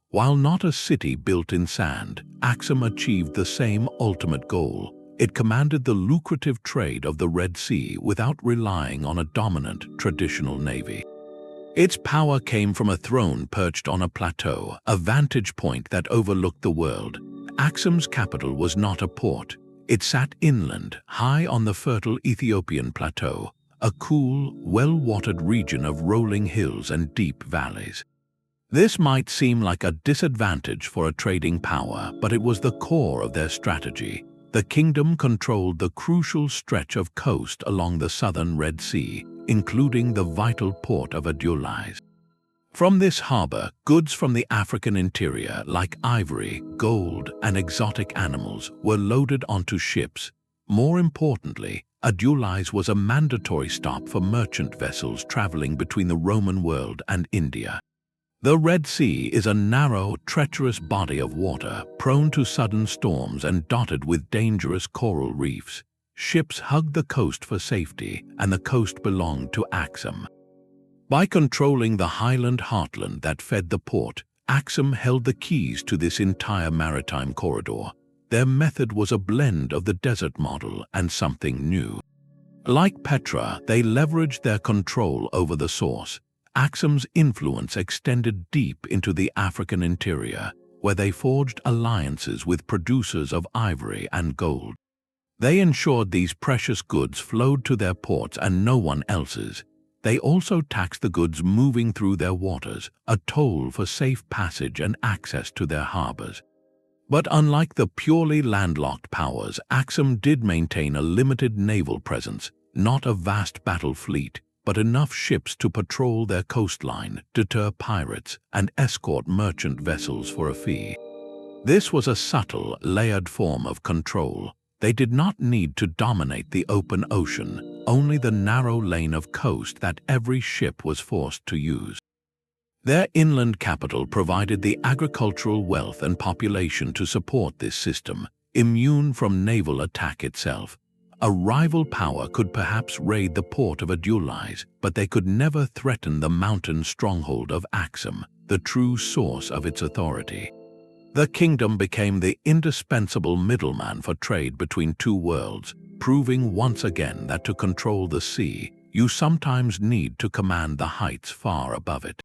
While not a city built in sand, Axum achieved the same ultimate goal. It commanded the lucrative trade of the Red Sea without relying on a dominant, traditional navy. Its power came from a throne perched on a plateau, a vantage point that overlooked the world. Axum's capital was not a port. It sat inland, high on the fertile Ethiopian plateau, a cool, well-watered region of rolling hills and deep valleys. This might seem like a disadvantage for a trading power, but it was the core of their strategy. The kingdom controlled the crucial stretch of coast along the southern Red Sea, including the vital port of Adulis. From this harbor, goods from the African interior, like ivory, gold, and exotic animals, were loaded onto ships. More importantly, Adulis was a mandatory stop for merchant vessels traveling between the Roman world and India. The Red Sea is a narrow, treacherous body of water, prone to sudden storms and dotted with dangerous coral reefs. Ships hugged the coast for safety, and the coast belonged to Axum. By controlling the Highland heartland that fed the port, Axum held the keys to this entire maritime corridor. Their method was a blend of the desert model and something new. Like Petra, they leveraged their control over the source. Axum's influence extended deep into the African interior, where they forged alliances with producers of ivory and gold. They ensured these precious goods flowed to their ports and no one else's. They also taxed the goods moving through their waters, a toll for safe passage and access to their harbors. But unlike the purely landlocked powers, Axum did maintain a limited naval presence, not a vast battle fleet, but enough ships to patrol their coastline, deter pirates, and escort merchant vessels for a fee. This was a subtle, layered form of control. They did not need to dominate the open ocean, only the narrow lane of coast that every ship was forced to use. Their inland capital provided the agricultural wealth and population to support this system, immune from naval attack itself. A rival power could perhaps raid the port of Adulis, but they could never threaten the mountain stronghold of Axum, the true source of its authority. The kingdom became the indispensable middleman for trade between two worlds, proving once again that to control the sea, you sometimes need to command the heights far above it.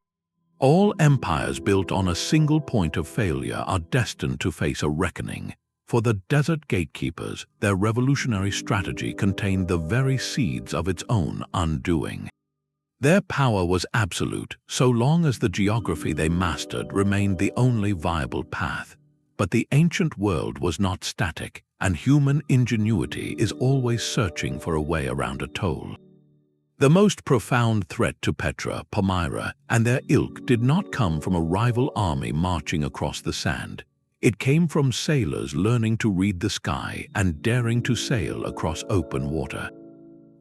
All empires built on a single point of failure are destined to face a reckoning. For the desert gatekeepers, their revolutionary strategy contained the very seeds of its own undoing. Their power was absolute, so long as the geography they mastered remained the only viable path. But the ancient world was not static, and human ingenuity is always searching for a way around a toll. The most profound threat to Petra, Palmyra, and their ilk did not come from a rival army marching across the sand. It came from sailors learning to read the sky and daring to sail across open water.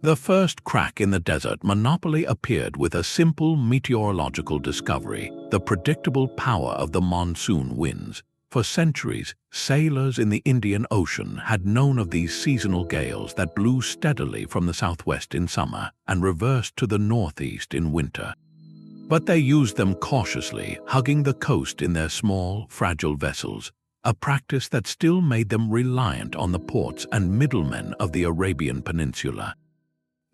The first crack in the desert monopoly appeared with a simple meteorological discovery: the predictable power of the monsoon winds. For centuries, sailors in the Indian Ocean had known of these seasonal gales that blew steadily from the southwest in summer and reversed to the northeast in winter. But they used them cautiously, hugging the coast in their small, fragile vessels, a practice that still made them reliant on the ports and middlemen of the Arabian Peninsula.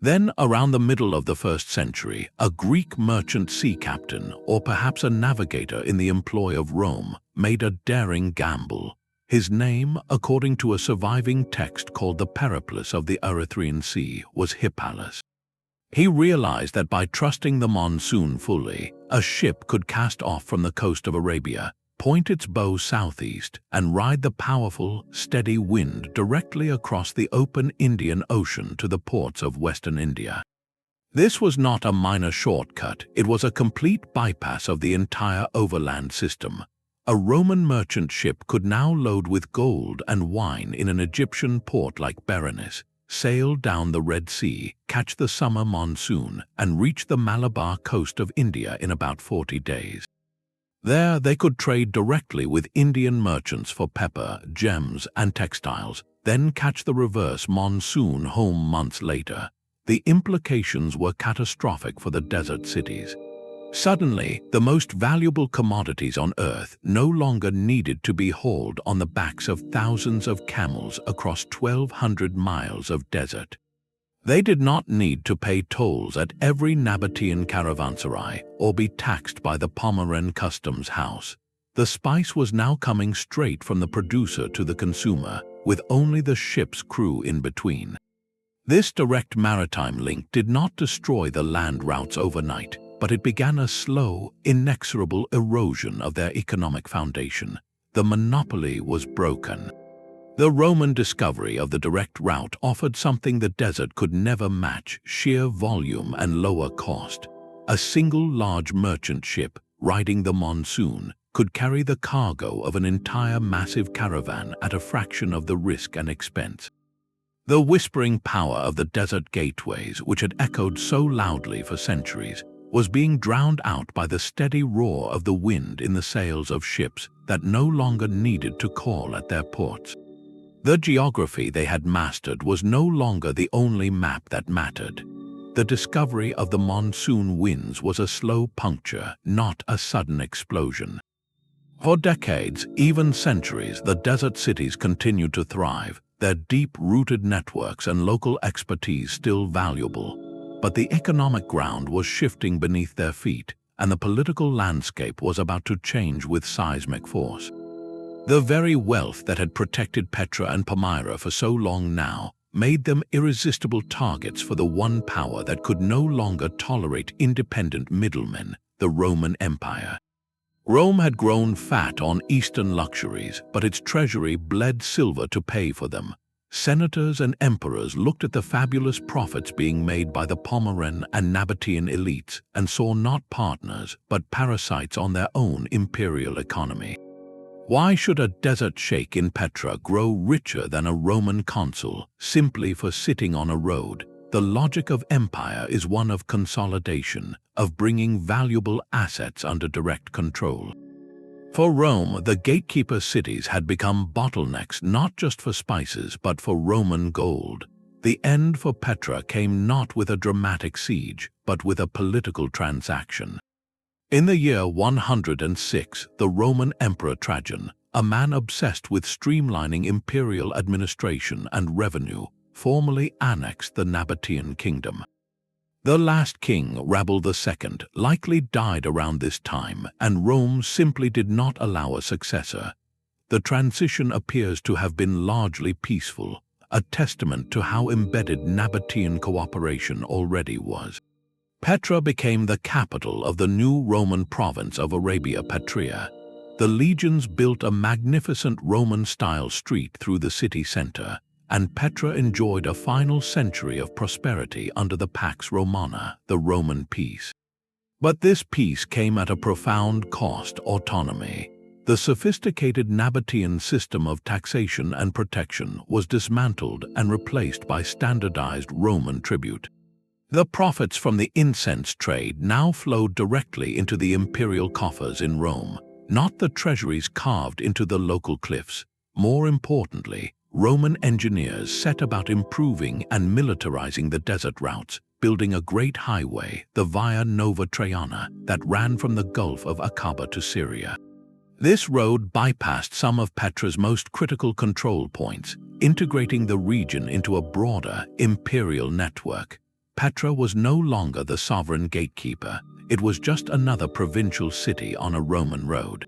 Then, around the middle of the 1st century, a Greek merchant sea captain, or perhaps a navigator in the employ of Rome, made a daring gamble. His name, according to a surviving text called the Periplus of the Erythraean Sea, was Hippalus. He realized that by trusting the monsoon fully, a ship could cast off from the coast of Arabia, point its bow southeast, and ride the powerful, steady wind directly across the open Indian Ocean to the ports of Western India. This was not a minor shortcut, it was a complete bypass of the entire overland system. A Roman merchant ship could now load with gold and wine in an Egyptian port like Berenice, sail down the Red Sea, catch the summer monsoon, and reach the Malabar coast of India in about 40 days. There, they could trade directly with Indian merchants for pepper, gems, and textiles, then catch the reverse monsoon home months later. The implications were catastrophic for the desert cities. Suddenly, the most valuable commodities on Earth no longer needed to be hauled on the backs of thousands of camels across 1,200 miles of desert. They did not need to pay tolls at every Nabatean caravanserai or be taxed by the Palmyran customs house. The spice was now coming straight from the producer to the consumer, with only the ship's crew in between. This direct maritime link did not destroy the land routes overnight, but it began a slow, inexorable erosion of their economic foundation. The monopoly was broken. The Roman discovery of the direct route offered something the desert could never match: sheer volume and lower cost. A single large merchant ship, riding the monsoon, could carry the cargo of an entire massive caravan at a fraction of the risk and expense. The whispering power of the desert gateways, which had echoed so loudly for centuries, was being drowned out by the steady roar of the wind in the sails of ships that no longer needed to call at their ports. The geography they had mastered was no longer the only map that mattered. The discovery of the monsoon winds was a slow puncture, not a sudden explosion. For decades, even centuries, the desert cities continued to thrive, their deep-rooted networks and local expertise still valuable. But the economic ground was shifting beneath their feet, and the political landscape was about to change with seismic force. The very wealth that had protected Petra and Palmyra for so long now made them irresistible targets for the one power that could no longer tolerate independent middlemen: the Roman Empire. Rome had grown fat on Eastern luxuries, but its treasury bled silver to pay for them. Senators and emperors looked at the fabulous profits being made by the Palmyran and Nabatean elites and saw not partners, but parasites on their own imperial economy. Why should a desert sheikh in Petra grow richer than a Roman consul simply for sitting on a road? The logic of empire is one of consolidation, of bringing valuable assets under direct control. For Rome, the gatekeeper cities had become bottlenecks not just for spices but for Roman gold. The end for Petra came not with a dramatic siege, but with a political transaction. In the year 106, the Roman Emperor Trajan, a man obsessed with streamlining imperial administration and revenue, formally annexed the Nabatean kingdom. The last king, Rabel II, likely died around this time, and Rome simply did not allow a successor. the transition appears to have been largely peaceful, a testament to how embedded Nabatean cooperation already was. Petra became the capital of the new Roman province of Arabia Petraea. The legions built a magnificent Roman-style street through the city center, and Petra enjoyed a final century of prosperity under the Pax Romana, the Roman peace. But this peace came at a profound cost: autonomy. The sophisticated Nabatean system of taxation and protection was dismantled and replaced by standardized Roman tribute. The profits from the incense trade now flowed directly into the imperial coffers in Rome, not the treasuries carved into the local cliffs. More importantly, Roman engineers set about improving and militarizing the desert routes, building a great highway, the Via Nova Traiana, that ran from the Gulf of Aqaba to Syria. This road bypassed some of Petra's most critical control points, integrating the region into a broader imperial network. Petra was no longer the sovereign gatekeeper. It was just another provincial city on a Roman road.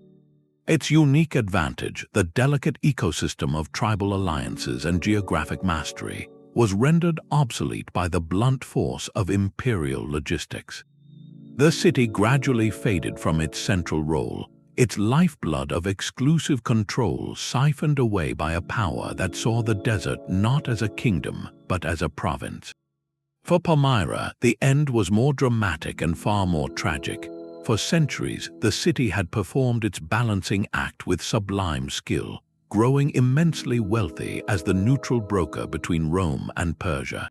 Its unique advantage, the delicate ecosystem of tribal alliances and geographic mastery, was rendered obsolete by the blunt force of imperial logistics. The city gradually faded from its central role, its lifeblood of exclusive control siphoned away by a power that saw the desert not as a kingdom, but as a province. For Palmyra, the end was more dramatic and far more tragic. For centuries, the city had performed its balancing act with sublime skill, growing immensely wealthy as the neutral broker between Rome and Persia.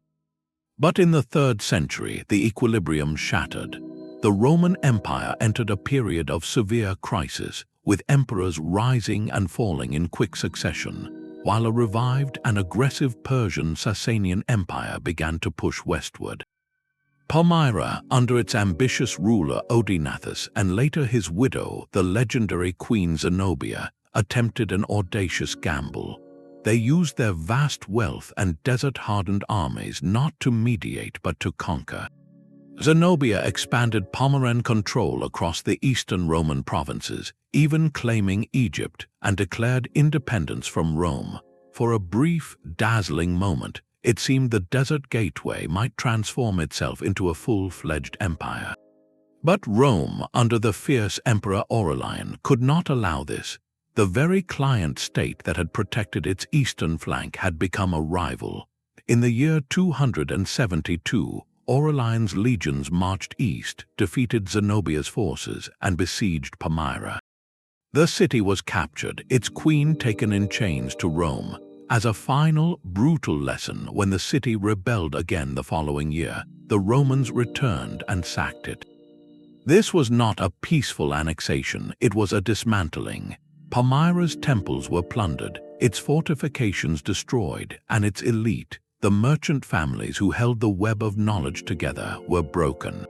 But in the 3rd century, the equilibrium shattered. The Roman Empire entered a period of severe crisis, with emperors rising and falling in quick succession, while a revived and aggressive Persian Sasanian Empire began to push westward. Palmyra, under its ambitious ruler Odenathus and later his widow, the legendary Queen Zenobia, attempted an audacious gamble. They used their vast wealth and desert-hardened armies not to mediate but to conquer. Zenobia expanded Palmyran control across the eastern Roman provinces, even claiming Egypt, and declared independence from Rome. For a brief, dazzling moment, it seemed the desert gateway might transform itself into a full-fledged empire. But Rome, under the fierce Emperor Aurelian, could not allow this. The very client state that had protected its eastern flank had become a rival. In the year 272, Aurelian's legions marched east, defeated Zenobia's forces, and besieged Palmyra. The city was captured, its queen taken in chains to Rome. As a final, brutal lesson, when the city rebelled again the following year, the Romans returned and sacked it. This was not a peaceful annexation, it was a dismantling. Palmyra's temples were plundered, its fortifications destroyed, and its elite, the merchant families who held the web of knowledge together, were broken.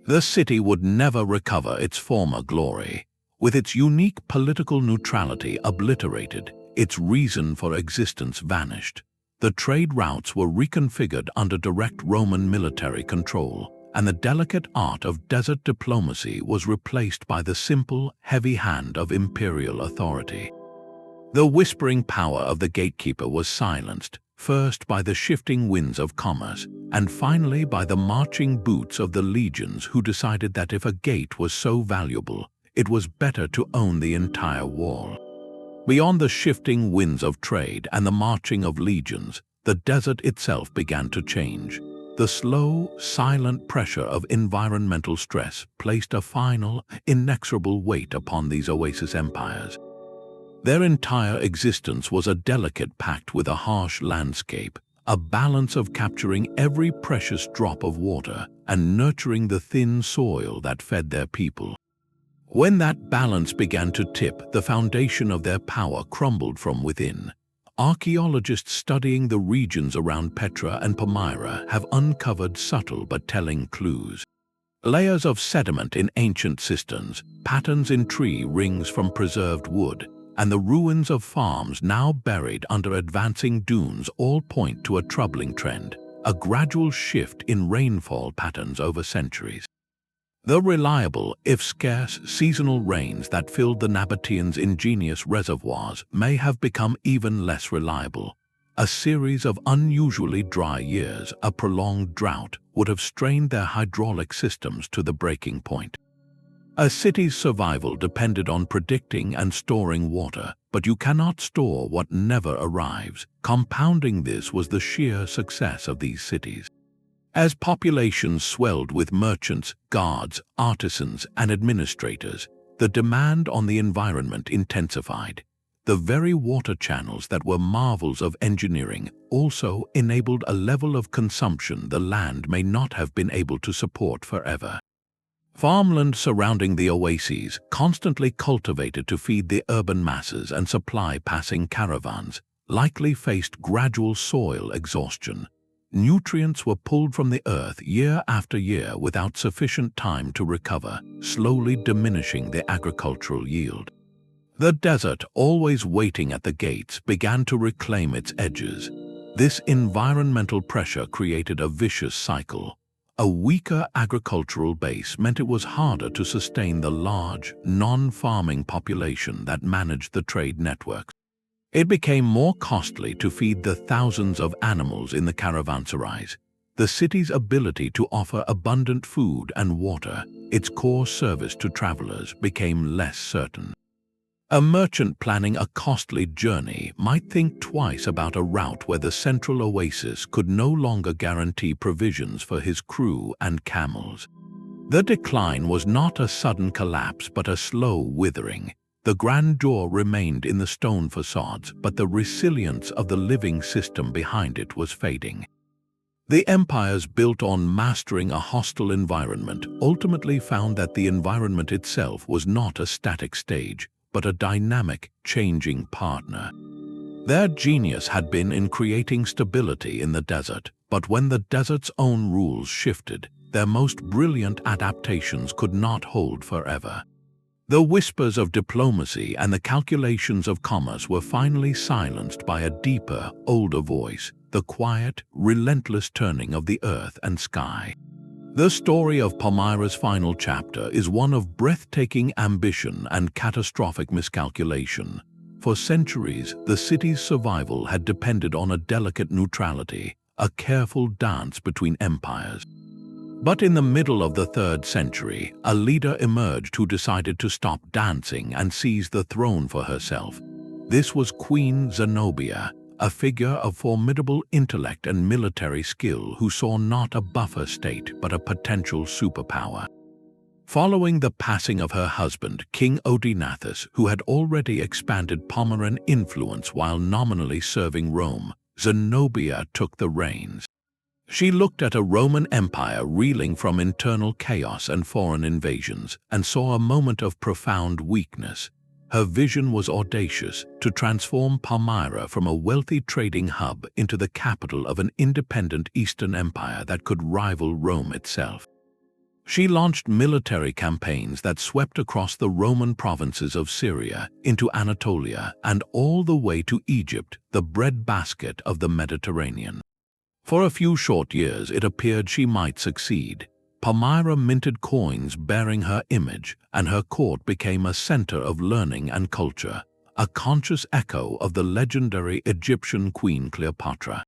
The city would never recover its former glory. With its unique political neutrality obliterated, its reason for existence vanished. The trade routes were reconfigured under direct Roman military control, and the delicate art of desert diplomacy was replaced by the simple, heavy hand of imperial authority. The whispering power of the gatekeeper was silenced, first by the shifting winds of commerce, and finally by the marching boots of the legions who decided that if a gate was so valuable, it was better to own the entire wall. Beyond the shifting winds of trade and the marching of legions, the desert itself began to change. The slow, silent pressure of environmental stress placed a final, inexorable weight upon these oasis empires. Their entire existence was a delicate pact with a harsh landscape, a balance of capturing every precious drop of water and nurturing the thin soil that fed their people. When that balance began to tip, the foundation of their power crumbled from within. Archaeologists studying the regions around Petra and Palmyra have uncovered subtle but telling clues. Layers of sediment in ancient cisterns, patterns in tree rings from preserved wood, and the ruins of farms now buried under advancing dunes all point to a troubling trend, a gradual shift in rainfall patterns over centuries. The reliable, if scarce, seasonal rains that filled the Nabataeans' ingenious reservoirs may have become even less reliable. A series of unusually dry years, a prolonged drought, would have strained their hydraulic systems to the breaking point. A city's survival depended on predicting and storing water, but you cannot store what never arrives. Compounding this was the sheer success of these cities. As populations swelled with merchants, guards, artisans, and administrators, the demand on the environment intensified. The very water channels that were marvels of engineering also enabled a level of consumption the land may not have been able to support forever. Farmland surrounding the oases, constantly cultivated to feed the urban masses and supply passing caravans, likely faced gradual soil exhaustion. Nutrients were pulled from the earth year after year without sufficient time to recover, slowly diminishing the agricultural yield. The desert, always waiting at the gates, began to reclaim its edges. This environmental pressure created a vicious cycle. A weaker agricultural base meant it was harder to sustain the large, non-farming population that managed the trade networks. It became more costly to feed the thousands of animals in the caravanserais. The city's ability to offer abundant food and water, its core service to travelers, became less certain. A merchant planning a costly journey might think twice about a route where the central oasis could no longer guarantee provisions for his crew and camels. The decline was not a sudden collapse but a slow withering. The grandeur remained in the stone facades, but the resilience of the living system behind it was fading. The empires built on mastering a hostile environment ultimately found that the environment itself was not a static stage, but a dynamic, changing partner. Their genius had been in creating stability in the desert, but when the desert's own rules shifted, their most brilliant adaptations could not hold forever. The whispers of diplomacy and the calculations of commerce were finally silenced by a deeper, older voice, the quiet, relentless turning of the earth and sky. The story of Palmyra's final chapter is one of breathtaking ambition and catastrophic miscalculation. For centuries, the city's survival had depended on a delicate neutrality, a careful dance between empires. But in the middle of the 3rd century, a leader emerged who decided to stop dancing and seize the throne for herself. This was Queen Zenobia, a figure of formidable intellect and military skill who saw not a buffer state but a potential superpower. Following the passing of her husband, King Odenathus, who had already expanded Palmyran influence while nominally serving Rome, Zenobia took the reins. She looked at a Roman Empire reeling from internal chaos and foreign invasions and saw a moment of profound weakness. Her vision was audacious: to transform Palmyra from a wealthy trading hub into the capital of an independent Eastern Empire that could rival Rome itself. She launched military campaigns that swept across the Roman provinces of Syria, into Anatolia, and all the way to Egypt, the breadbasket of the Mediterranean. For a few short years it appeared she might succeed. Palmyra minted coins bearing her image, and her court became a center of learning and culture, a conscious echo of the legendary Egyptian Queen Cleopatra.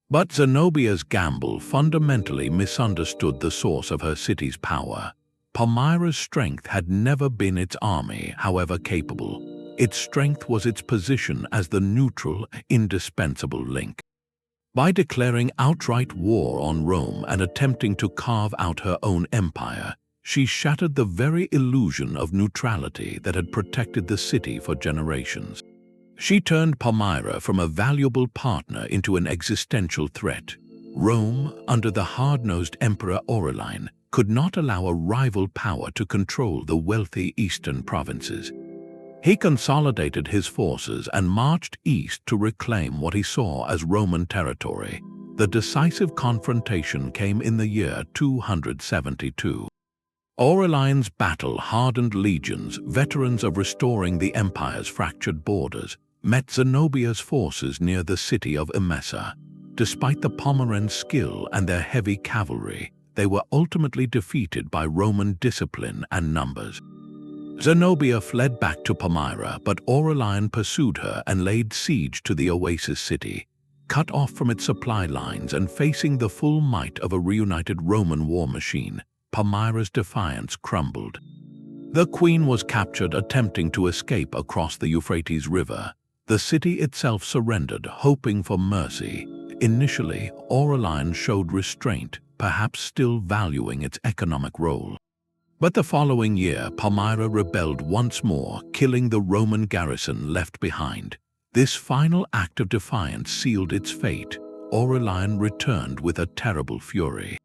But Zenobia's gamble fundamentally misunderstood the source of her city's power. Palmyra's strength had never been its army, however capable. Its strength was its position as the neutral, indispensable link. By declaring outright war on Rome and attempting to carve out her own empire, she shattered the very illusion of neutrality that had protected the city for generations. She turned Palmyra from a valuable partner into an existential threat. Rome, under the hard-nosed Emperor Aurelian, could not allow a rival power to control the wealthy eastern provinces. He consolidated his forces and marched east to reclaim what he saw as Roman territory. The decisive confrontation came in the year 272. Aurelian's battle-hardened legions, veterans of restoring the empire's fractured borders, met Zenobia's forces near the city of Emesa. Despite the Palmyran skill and their heavy cavalry, they were ultimately defeated by Roman discipline and numbers. Zenobia fled back to Palmyra, but Aurelian pursued her and laid siege to the Oasis city. Cut off from its supply lines and facing the full might of a reunited Roman war machine, Palmyra's defiance crumbled. The queen was captured attempting to escape across the Euphrates River. The city itself surrendered, hoping for mercy. Initially, Aurelian showed restraint, perhaps still valuing its economic role. But the following year, Palmyra rebelled once more, killing the Roman garrison left behind. This final act of defiance sealed its fate. Aurelian returned with a terrible fury.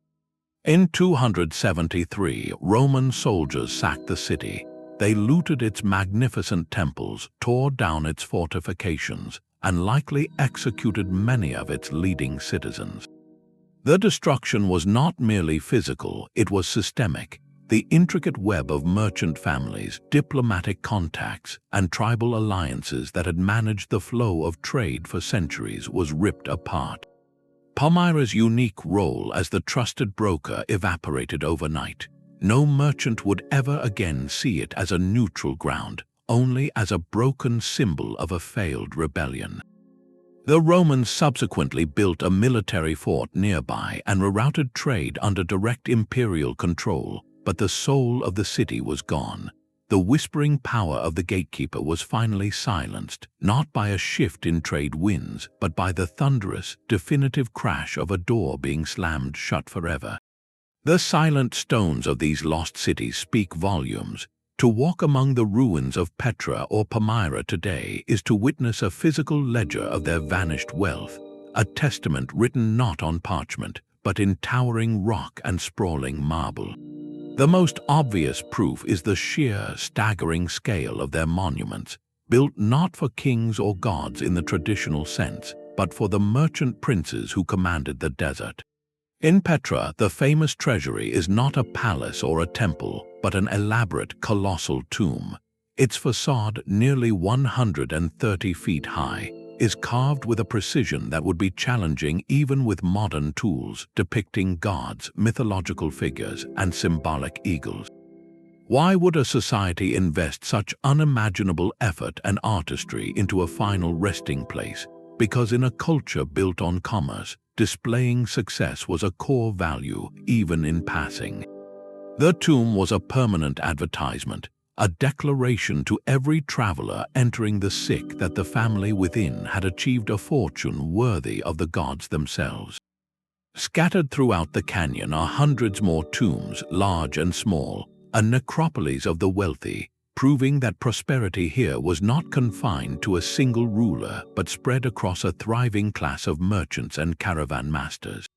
In 273, Roman soldiers sacked the city. They looted its magnificent temples, tore down its fortifications, and likely executed many of its leading citizens. The destruction was not merely physical, it was systemic. The intricate web of merchant families, diplomatic contacts, and tribal alliances that had managed the flow of trade for centuries was ripped apart. Palmyra's unique role as the trusted broker evaporated overnight. No merchant would ever again see it as a neutral ground, only as a broken symbol of a failed rebellion. The Romans subsequently built a military fort nearby and rerouted trade under direct imperial control, but the soul of the city was gone. The whispering power of the gatekeeper was finally silenced, not by a shift in trade winds, but by the thunderous, definitive crash of a door being slammed shut forever. The silent stones of these lost cities speak volumes. To walk among the ruins of Petra or Palmyra today is to witness a physical ledger of their vanished wealth, a testament written not on parchment, but in towering rock and sprawling marble. The most obvious proof is the sheer, staggering scale of their monuments, built not for kings or gods in the traditional sense, but for the merchant princes who commanded the desert. In Petra, the famous treasury is not a palace or a temple, but an elaborate, colossal tomb. Its facade, nearly 130 feet high, is carved with a precision that would be challenging even with modern tools, depicting gods, mythological figures, and symbolic eagles. Why would a society invest such unimaginable effort and artistry into a final resting place? Because in a culture built on commerce, displaying success was a core value, even in passing. The tomb was a permanent advertisement, a declaration to every traveler entering the sick that the family within had achieved a fortune worthy of the gods themselves. Scattered throughout the canyon are hundreds more tombs, large and small, a necropolis of the wealthy, proving that prosperity here was not confined to a single ruler but spread across a thriving class of merchants and caravan masters.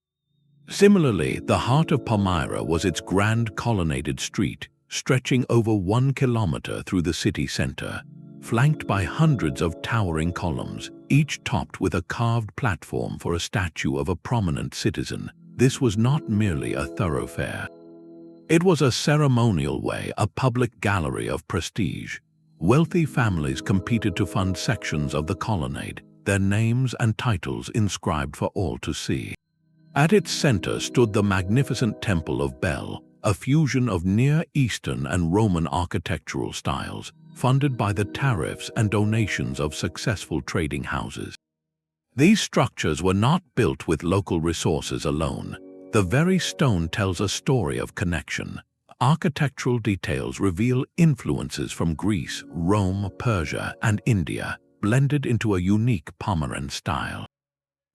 Similarly, the heart of Palmyra was its grand colonnaded street, stretching over 1 kilometer through the city center, flanked by hundreds of towering columns, each topped with a carved platform for a statue of a prominent citizen. This was not merely a thoroughfare. It was a ceremonial way, a public gallery of prestige. Wealthy families competed to fund sections of the colonnade, their names and titles inscribed for all to see. At its center stood the magnificent Temple of Bel, a fusion of Near Eastern and Roman architectural styles, funded by the tariffs and donations of successful trading houses. These structures were not built with local resources alone. The very stone tells a story of connection. Architectural details reveal influences from Greece, Rome, Persia, and India, blended into a unique Palmyran style.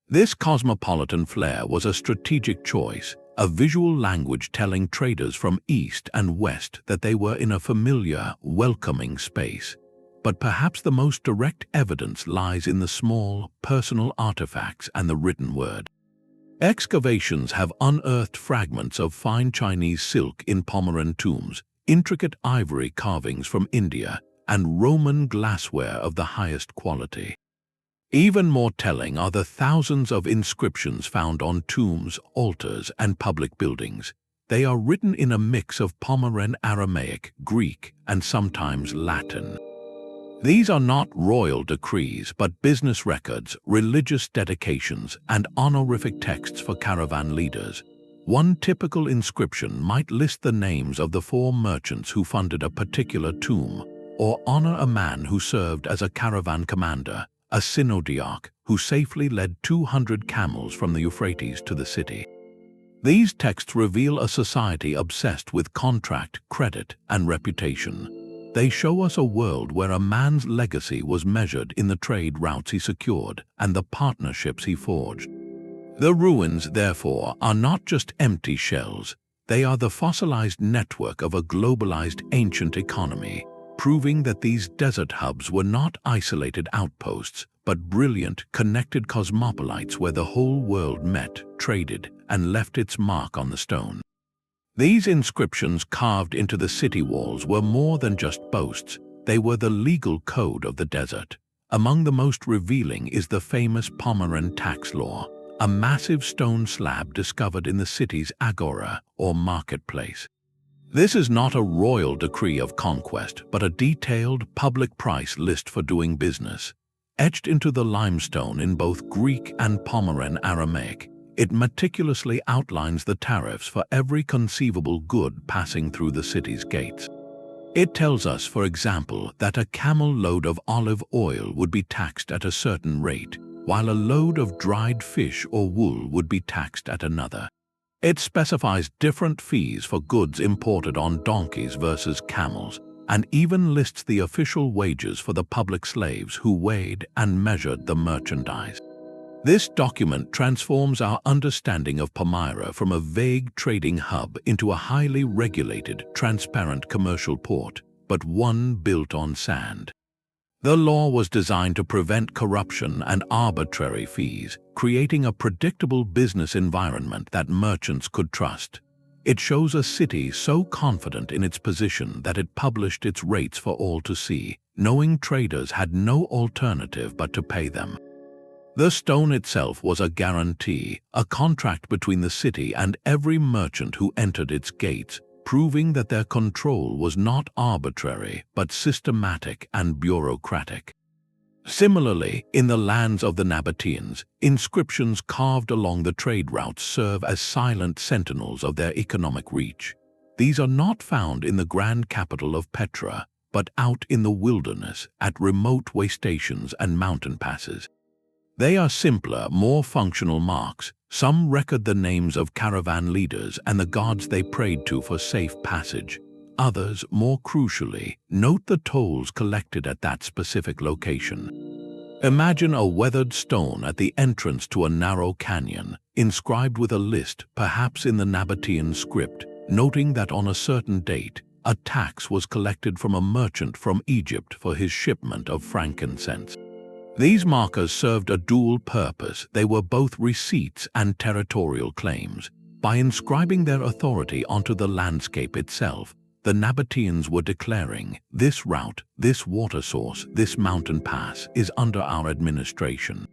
This cosmopolitan flair was a strategic choice, a visual language telling traders from east and west that they were in a familiar, welcoming space. But perhaps the most direct evidence lies in the small, personal artifacts and the written word. Excavations have unearthed fragments of fine Chinese silk in Palmyran tombs, intricate ivory carvings from India, and Roman glassware of the highest quality. Even more telling are the thousands of inscriptions found on tombs, altars, and public buildings. They are written in a mix of Palmyran Aramaic, Greek, and sometimes Latin. These are not royal decrees, but business records, religious dedications, and honorific texts for caravan leaders. One typical inscription might list the names of the 4 merchants who funded a particular tomb, or honor a man who served as a caravan commander, a synodiarch who safely led 200 camels from the Euphrates to the city. These texts reveal a society obsessed with contract, credit, and reputation. They show us a world where a man's legacy was measured in the trade routes he secured and the partnerships he forged. The ruins, therefore, are not just empty shells. They are the fossilized network of a globalized ancient economy, proving that these desert hubs were not isolated outposts, but brilliant, connected cosmopolites where the whole world met, traded, and left its mark on the stone. These inscriptions carved into the city walls were more than just boasts. They were the legal code of the desert. Among the most revealing is the famous Palmyra tax law, a massive stone slab discovered in the city's agora, or marketplace. This is not a royal decree of conquest, but a detailed public price list for doing business. Etched into the limestone in both Greek and Palmyran Aramaic, it meticulously outlines the tariffs for every conceivable good passing through the city's gates. It tells us, for example, that a camel load of olive oil would be taxed at a certain rate, while a load of dried fish or wool would be taxed at another. It specifies different fees for goods imported on donkeys versus camels, and even lists the official wages for the public slaves who weighed and measured the merchandise. This document transforms our understanding of Palmyra from a vague trading hub into a highly regulated, transparent commercial port, but one built on sand. The law was designed to prevent corruption and arbitrary fees, creating a predictable business environment that merchants could trust. It shows a city so confident in its position that it published its rates for all to see, knowing traders had no alternative but to pay them. The stone itself was a guarantee, a contract between the city and every merchant who entered its gates, proving that their control was not arbitrary but systematic and bureaucratic. Similarly, in the lands of the Nabataeans, inscriptions carved along the trade routes serve as silent sentinels of their economic reach. These are not found in the grand capital of Petra, but out in the wilderness, at remote way stations and mountain passes. They are simpler, more functional marks. Some record the names of caravan leaders and the gods they prayed to for safe passage. Others, more crucially, note the tolls collected at that specific location. Imagine a weathered stone at the entrance to a narrow canyon, inscribed with a list, perhaps in the Nabatean script, noting that on a certain date, a tax was collected from a merchant from Egypt for his shipment of frankincense. These markers served a dual purpose. They were both receipts and territorial claims. By inscribing their authority onto the landscape itself, the Nabataeans were declaring, this route, this water source, this mountain pass is under our administration.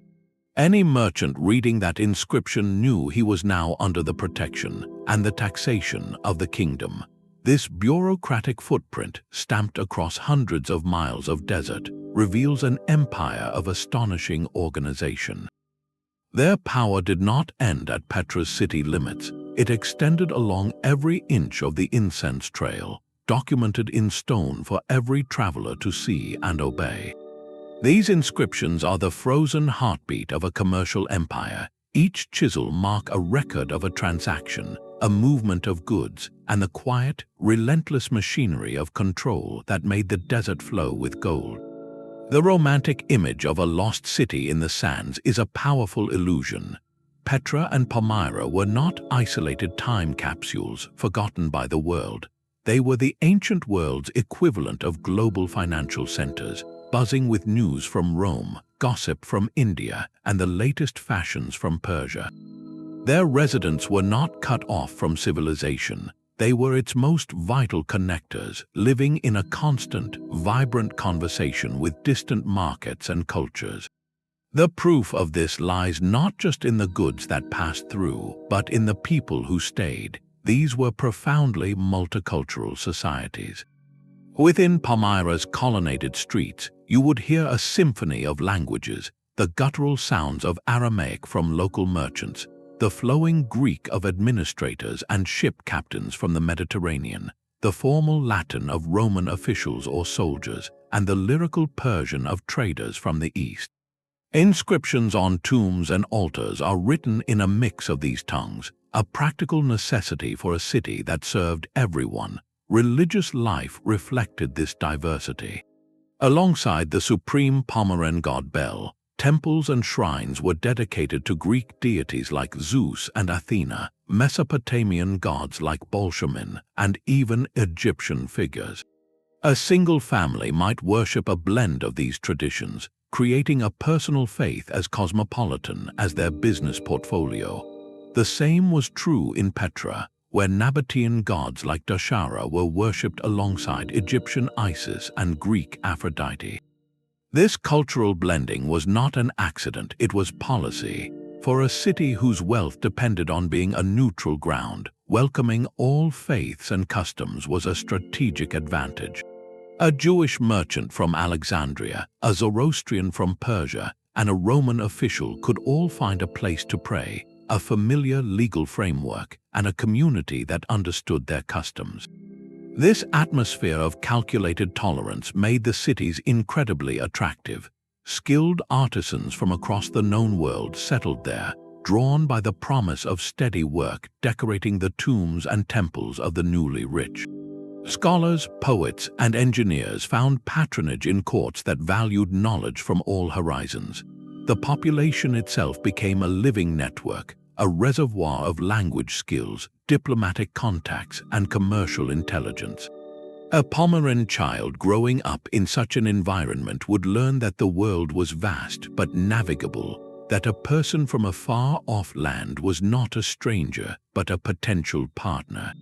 Any merchant reading that inscription knew he was now under the protection and the taxation of the kingdom. This bureaucratic footprint, stamped across hundreds of miles of desert, reveals an empire of astonishing organization. Their power did not end at Petra's city limits. It extended along every inch of the Incense trail, documented in stone for every traveler to see and obey. These inscriptions are the frozen heartbeat of a commercial empire. Each chisel marks a record of a transaction, a movement of goods, and the quiet, relentless machinery of control that made the desert flow with gold. The romantic image of a lost city in the sands is a powerful illusion. Petra and Palmyra were not isolated time capsules forgotten by the world. They were the ancient world's equivalent of global financial centers, buzzing with news from Rome, gossip from India, and the latest fashions from Persia. Their residents were not cut off from civilization. They were its most vital connectors, living in a constant, vibrant conversation with distant markets and cultures. The proof of this lies not just in the goods that passed through, but in the people who stayed. These were profoundly multicultural societies. Within Palmyra's colonnaded streets, you would hear a symphony of languages, the guttural sounds of Aramaic from local merchants, the flowing Greek of administrators and ship captains from the Mediterranean, the formal Latin of Roman officials or soldiers, and the lyrical Persian of traders from the East. Inscriptions on tombs and altars are written in a mix of these tongues, a practical necessity for a city that served everyone. Religious life reflected this diversity. Alongside the supreme Palmyran god Bel, temples and shrines were dedicated to Greek deities like Zeus and Athena, Mesopotamian gods like Bolshamin, and even Egyptian figures. A single family might worship a blend of these traditions, creating a personal faith as cosmopolitan as their business portfolio. The same was true in Petra, where Nabatean gods like Dashara were worshipped alongside Egyptian Isis and Greek Aphrodite. This cultural blending was not an accident, it was policy. For a city whose wealth depended on being a neutral ground, welcoming all faiths and customs was a strategic advantage. A Jewish merchant from Alexandria, a Zoroastrian from Persia, and a Roman official could all find a place to pray, a familiar legal framework, and a community that understood their customs. This atmosphere of calculated tolerance made the cities incredibly attractive. Skilled artisans from across the known world settled there, drawn by the promise of steady work decorating the tombs and temples of the newly rich. Scholars, poets, and engineers found patronage in courts that valued knowledge from all horizons. The population itself became a living network, a reservoir of language skills, diplomatic contacts, and commercial intelligence. A Palmyran child growing up in such an environment would learn that the world was vast but navigable, that a person from a far-off land was not a stranger but a potential partner.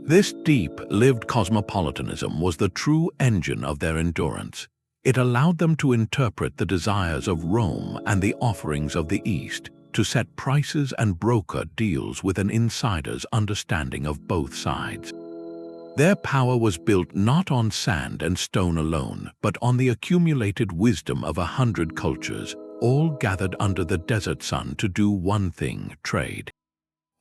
This deep-lived cosmopolitanism was the true engine of their endurance. It allowed them to interpret the desires of Rome and the offerings of the East, to set prices and broker deals with an insider's understanding of both sides. Their power was built not on sand and stone alone, but on the accumulated wisdom of 100 cultures, all gathered under the desert sun to do one thing: trade.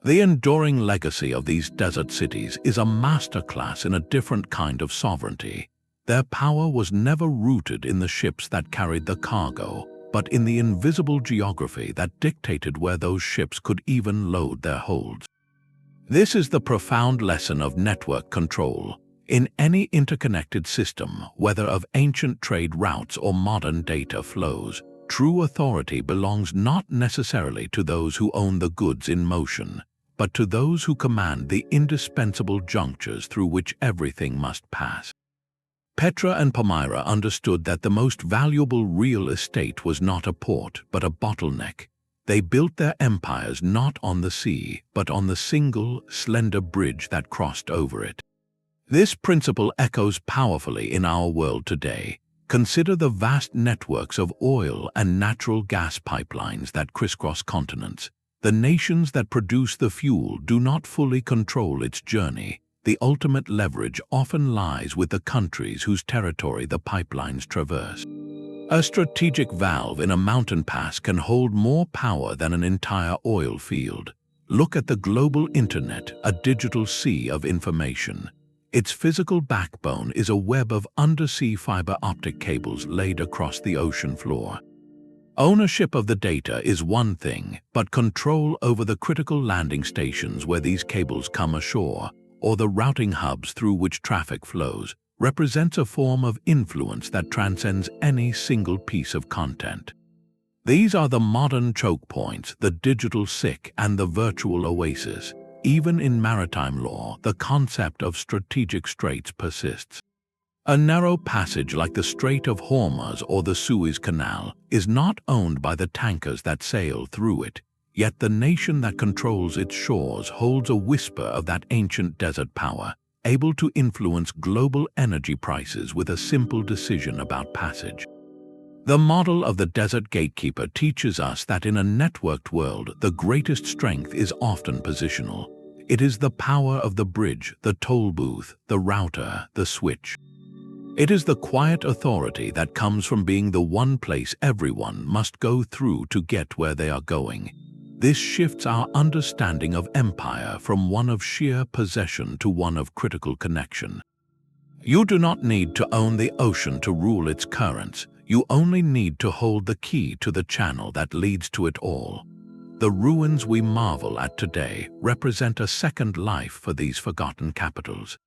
The enduring legacy of these desert cities is a masterclass in a different kind of sovereignty. Their power was never rooted in the ships that carried the cargo, but in the invisible geography that dictated where those ships could even load their holds. This is the profound lesson of network control. In any interconnected system, whether of ancient trade routes or modern data flows, true authority belongs not necessarily to those who own the goods in motion, but to those who command the indispensable junctures through which everything must pass. Petra and Palmyra understood that the most valuable real estate was not a port, but a bottleneck. They built their empires not on the sea, but on the single, slender bridge that crossed over it. This principle echoes powerfully in our world today. Consider the vast networks of oil and natural gas pipelines that crisscross continents. The nations that produce the fuel do not fully control its journey. The ultimate leverage often lies with the countries whose territory the pipelines traverse. A strategic valve in a mountain pass can hold more power than an entire oil field. Look at the global internet, a digital sea of information. Its physical backbone is a web of undersea fiber optic cables laid across the ocean floor. Ownership of the data is one thing, but control over the critical landing stations where these cables come ashore, or the routing hubs through which traffic flows, represents a form of influence that transcends any single piece of content. These are the modern choke points, the digital sick, and the virtual oasis. Even in maritime law, the concept of strategic straits persists. A narrow passage like the Strait of Hormuz or the Suez Canal is not owned by the tankers that sail through it, yet the nation that controls its shores holds a whisper of that ancient desert power, able to influence global energy prices with a simple decision about passage. The model of the desert gatekeeper teaches us that in a networked world, the greatest strength is often positional. It is the power of the bridge, the toll booth, the router, the switch. It is the quiet authority that comes from being the one place everyone must go through to get where they are going. This shifts our understanding of empire from one of sheer possession to one of critical connection. You do not need to own the ocean to rule its currents. You only need to hold the key to the channel that leads to it all. The ruins we marvel at today represent a second life for these forgotten capitals.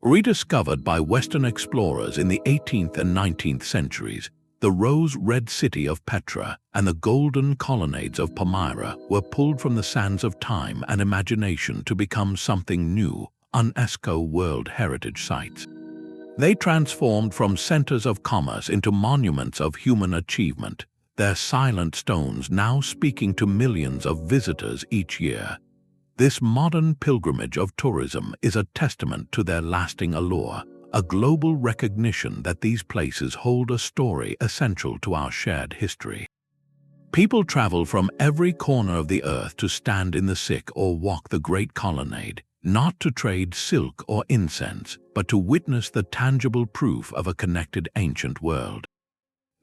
Rediscovered by Western explorers in the 18th and 19th centuries, the rose-red city of Petra and the golden colonnades of Palmyra were pulled from the sands of time and imagination to become something new, UNESCO World Heritage Sites. They transformed from centers of commerce into monuments of human achievement, their silent stones now speaking to millions of visitors each year. This modern pilgrimage of tourism is a testament to their lasting allure, a global recognition that these places hold a story essential to our shared history. People travel from every corner of the earth to stand in the sick or walk the Great Colonnade, not to trade silk or incense, but to witness the tangible proof of a connected ancient world.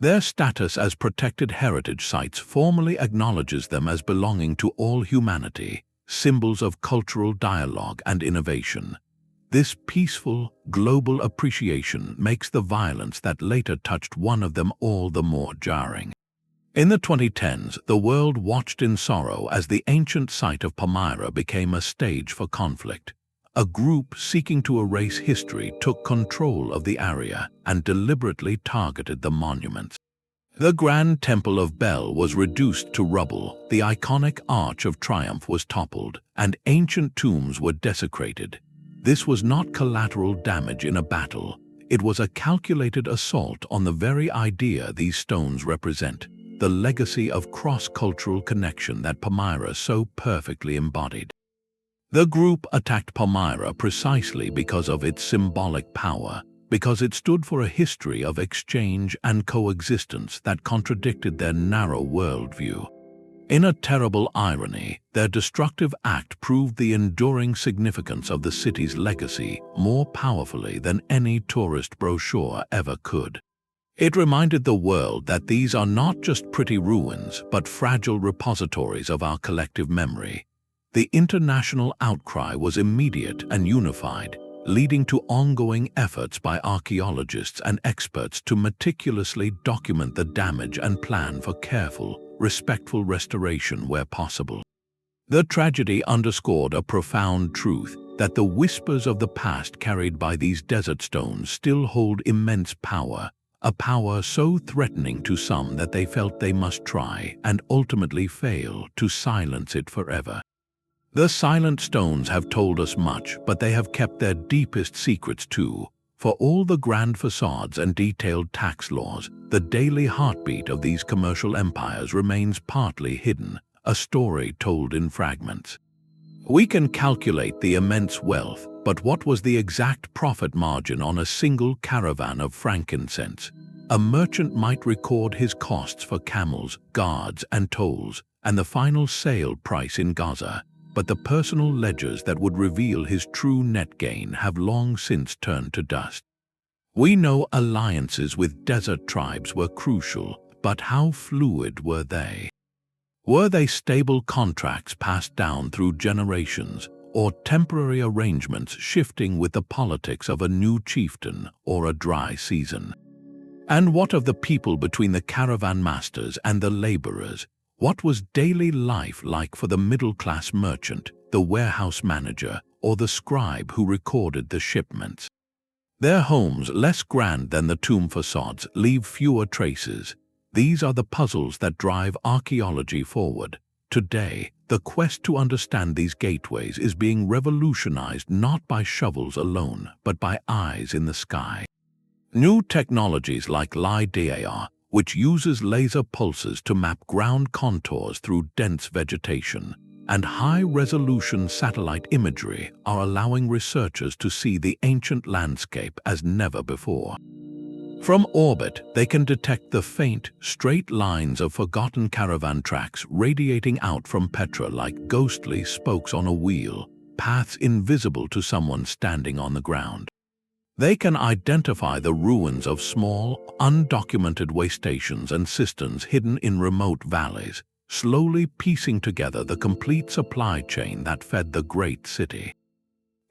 Their status as protected heritage sites formally acknowledges them as belonging to all humanity, symbols of cultural dialogue and innovation. This peaceful, global appreciation makes the violence that later touched one of them all the more jarring. In the 2010s, the world watched in sorrow as the ancient site of Palmyra became a stage for conflict. A group seeking to erase history took control of the area and deliberately targeted the monuments. The Grand Temple of Bel was reduced to rubble, the iconic Arch of Triumph was toppled, and ancient tombs were desecrated. This was not collateral damage in a battle. It was a calculated assault on the very idea these stones represent, the legacy of cross-cultural connection that Palmyra so perfectly embodied. The group attacked Palmyra precisely because of its symbolic power, because it stood for a history of exchange and coexistence that contradicted their narrow worldview. In a terrible irony, their destructive act proved the enduring significance of the city's legacy more powerfully than any tourist brochure ever could. It reminded the world that these are not just pretty ruins, but fragile repositories of our collective memory. The international outcry was immediate and unified, leading to ongoing efforts by archaeologists and experts to meticulously document the damage and plan for careful, respectful restoration where possible. The tragedy underscored a profound truth that the whispers of the past carried by these desert stones still hold immense power, a power so threatening to some that they felt they must try and ultimately fail to silence it forever. The silent stones have told us much, but they have kept their deepest secrets too. For all the grand facades and detailed tax laws, the daily heartbeat of these commercial empires remains partly hidden, a story told in fragments. We can calculate the immense wealth, but what was the exact profit margin on a single caravan of frankincense? A merchant might record his costs for camels, guards, and tolls, and the final sale price in Gaza, but the personal ledgers that would reveal his true net gain have long since turned to dust. We know alliances with desert tribes were crucial, but how fluid were they? Were they stable contracts passed down through generations, or temporary arrangements shifting with the politics of a new chieftain or a dry season? And what of the people between the caravan masters and the laborers? What was daily life like for the middle-class merchant, the warehouse manager, or the scribe who recorded the shipments? Their homes, less grand than the tomb facades, leave fewer traces. These are the puzzles that drive archaeology forward. Today, the quest to understand these gateways is being revolutionized not by shovels alone, but by eyes in the sky. New technologies like LiDAR, which uses laser pulses to map ground contours through dense vegetation, and high-resolution satellite imagery are allowing researchers to see the ancient landscape as never before. From orbit, they can detect the faint, straight lines of forgotten caravan tracks radiating out from Petra like ghostly spokes on a wheel, paths invisible to someone standing on the ground. They can identify the ruins of small, undocumented way stations and cisterns hidden in remote valleys, slowly piecing together the complete supply chain that fed the great city.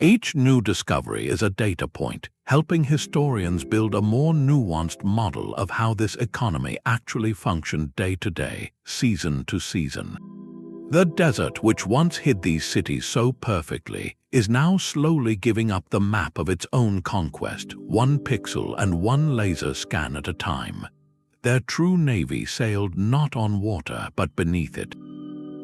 Each new discovery is a data point, helping historians build a more nuanced model of how this economy actually functioned day to day, season to season. The desert, which once hid these cities so perfectly, is now slowly giving up the map of its own conquest, one pixel and one laser scan at a time. Their true navy sailed not on water but beneath it.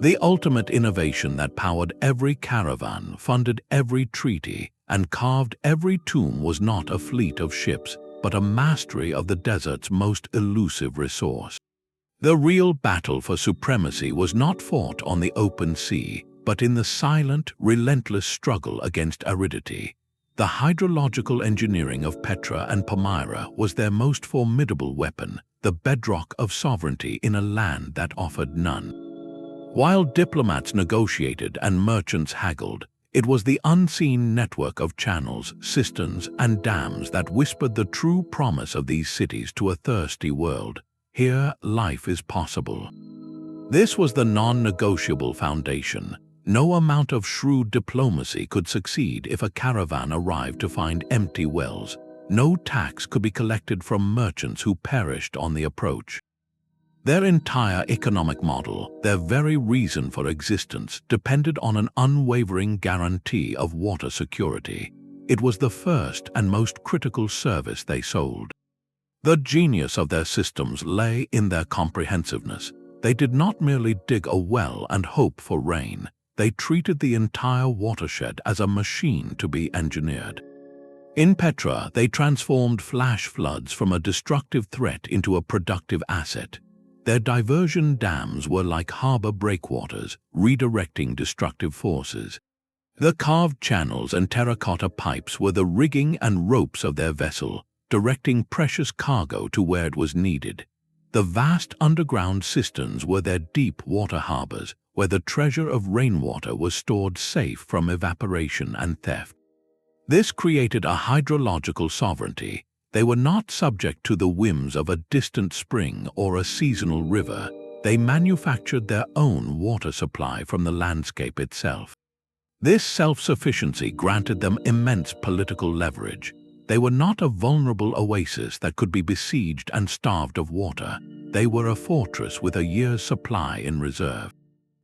The ultimate innovation that powered every caravan, funded every treaty, and carved every tomb was not a fleet of ships, but a mastery of the desert's most elusive resource. The real battle for supremacy was not fought on the open sea, but in the silent, relentless struggle against aridity. The hydrological engineering of Petra and Palmyra was their most formidable weapon, the bedrock of sovereignty in a land that offered none. While diplomats negotiated and merchants haggled, it was the unseen network of channels, cisterns, and dams that whispered the true promise of these cities to a thirsty world. Here, life is possible. This was the non-negotiable foundation. No amount of shrewd diplomacy could succeed if a caravan arrived to find empty wells. No tax could be collected from merchants who perished on the approach. Their entire economic model, their very reason for existence, depended on an unwavering guarantee of water security. It was the first and most critical service they sold. The genius of their systems lay in their comprehensiveness. They did not merely dig a well and hope for rain. They treated the entire watershed as a machine to be engineered. In Petra, they transformed flash floods from a destructive threat into a productive asset. Their diversion dams were like harbor breakwaters, redirecting destructive forces. The carved channels and terracotta pipes were the rigging and ropes of their vessel, directing precious cargo to where it was needed. The vast underground cisterns were their deep water harbors, where the treasure of rainwater was stored safe from evaporation and theft. This created a hydrological sovereignty. They were not subject to the whims of a distant spring or a seasonal river. They manufactured their own water supply from the landscape itself. This self-sufficiency granted them immense political leverage. They were not a vulnerable oasis that could be besieged and starved of water. They were a fortress with a year's supply in reserve.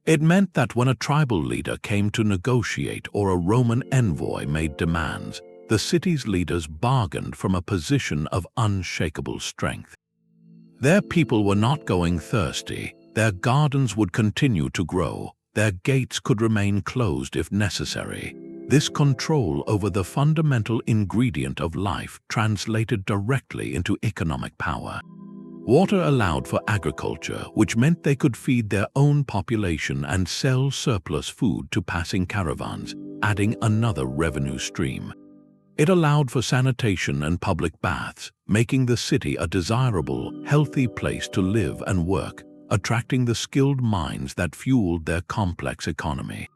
It meant that when a tribal leader came to negotiate or a Roman envoy made demands, the city's leaders bargained from a position of unshakable strength. Their people were not going thirsty. Their gardens would continue to grow. Their gates could remain closed if necessary. This control over the fundamental ingredient of life translated directly into economic power. Water allowed for agriculture, which meant they could feed their own population and sell surplus food to passing caravans, adding another revenue stream. It allowed for sanitation and public baths, making the city a desirable, healthy place to live and work, attracting the skilled minds that fueled their complex economy.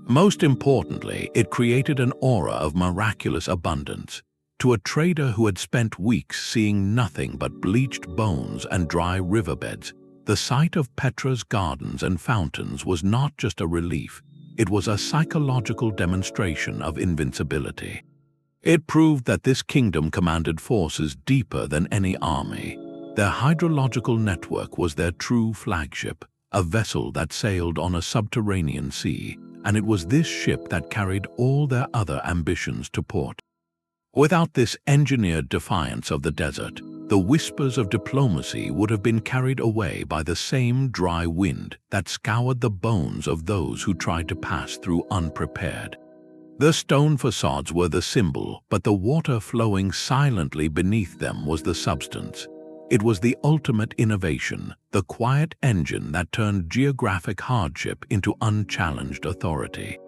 Most importantly, it created an aura of miraculous abundance. To a trader who had spent weeks seeing nothing but bleached bones and dry riverbeds, the sight of Petra's gardens and fountains was not just a relief, it was a psychological demonstration of invincibility. It proved that this kingdom commanded forces deeper than any army. Their hydrological network was their true flagship, a vessel that sailed on a subterranean sea, and it was this ship that carried all their other ambitions to port. Without this engineered defiance of the desert, the whispers of diplomacy would have been carried away by the same dry wind that scoured the bones of those who tried to pass through unprepared. The stone facades were the symbol, but the water flowing silently beneath them was the substance. It was the ultimate innovation, the quiet engine that turned geographic hardship into unchallenged authority.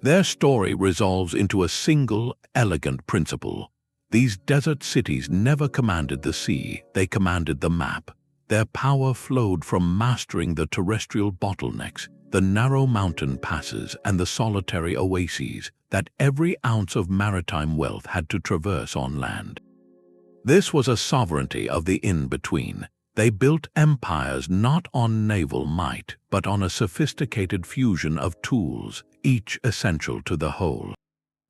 Their story resolves into a single, elegant principle. These desert cities never commanded the sea, they commanded the map. Their power flowed from mastering the terrestrial bottlenecks, the narrow mountain passes and the solitary oases that every ounce of maritime wealth had to traverse on land. This was a sovereignty of the in-between. They built empires not on naval might, but on a sophisticated fusion of tools, each essential to the whole.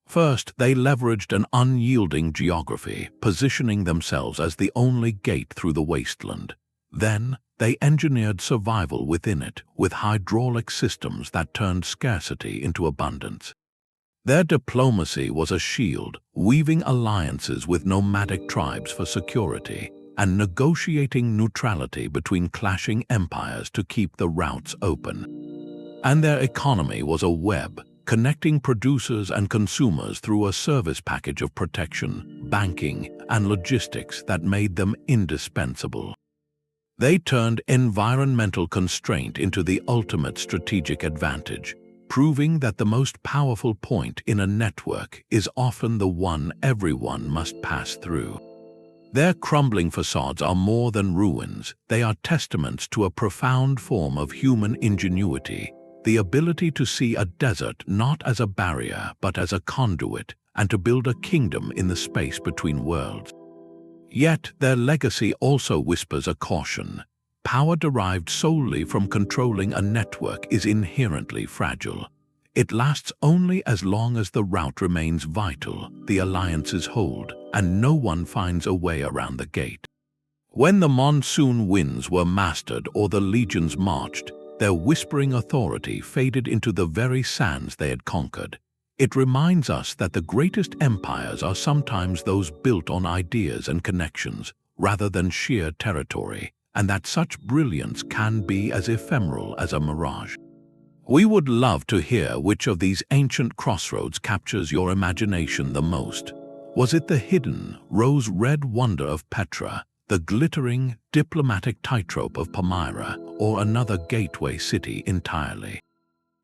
First, they leveraged an unyielding geography, positioning themselves as the only gate through the wasteland. Then, they engineered survival within it, with hydraulic systems that turned scarcity into abundance. Their diplomacy was a shield, weaving alliances with nomadic tribes for security, and negotiating neutrality between clashing empires to keep the routes open. And their economy was a web, connecting producers and consumers through a service package of protection, banking, and logistics that made them indispensable. They turned environmental constraint into the ultimate strategic advantage, proving that the most powerful point in a network is often the one everyone must pass through. Their crumbling facades are more than ruins, they are testaments to a profound form of human ingenuity, the ability to see a desert not as a barrier but as a conduit, and to build a kingdom in the space between worlds. Yet their legacy also whispers a caution. Power derived solely from controlling a network is inherently fragile. It lasts only as long as the route remains vital, the alliances hold, and no one finds a way around the gate. When the monsoon winds were mastered or the legions marched, their whispering authority faded into the very sands they had conquered. It reminds us that the greatest empires are sometimes those built on ideas and connections, rather than sheer territory, and that such brilliance can be as ephemeral as a mirage. We would love to hear which of these ancient crossroads captures your imagination the most. Was it the hidden, rose-red wonder of Petra, the glittering, diplomatic tightrope of Palmyra, or another gateway city entirely?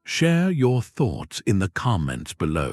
Share your thoughts in the comments below.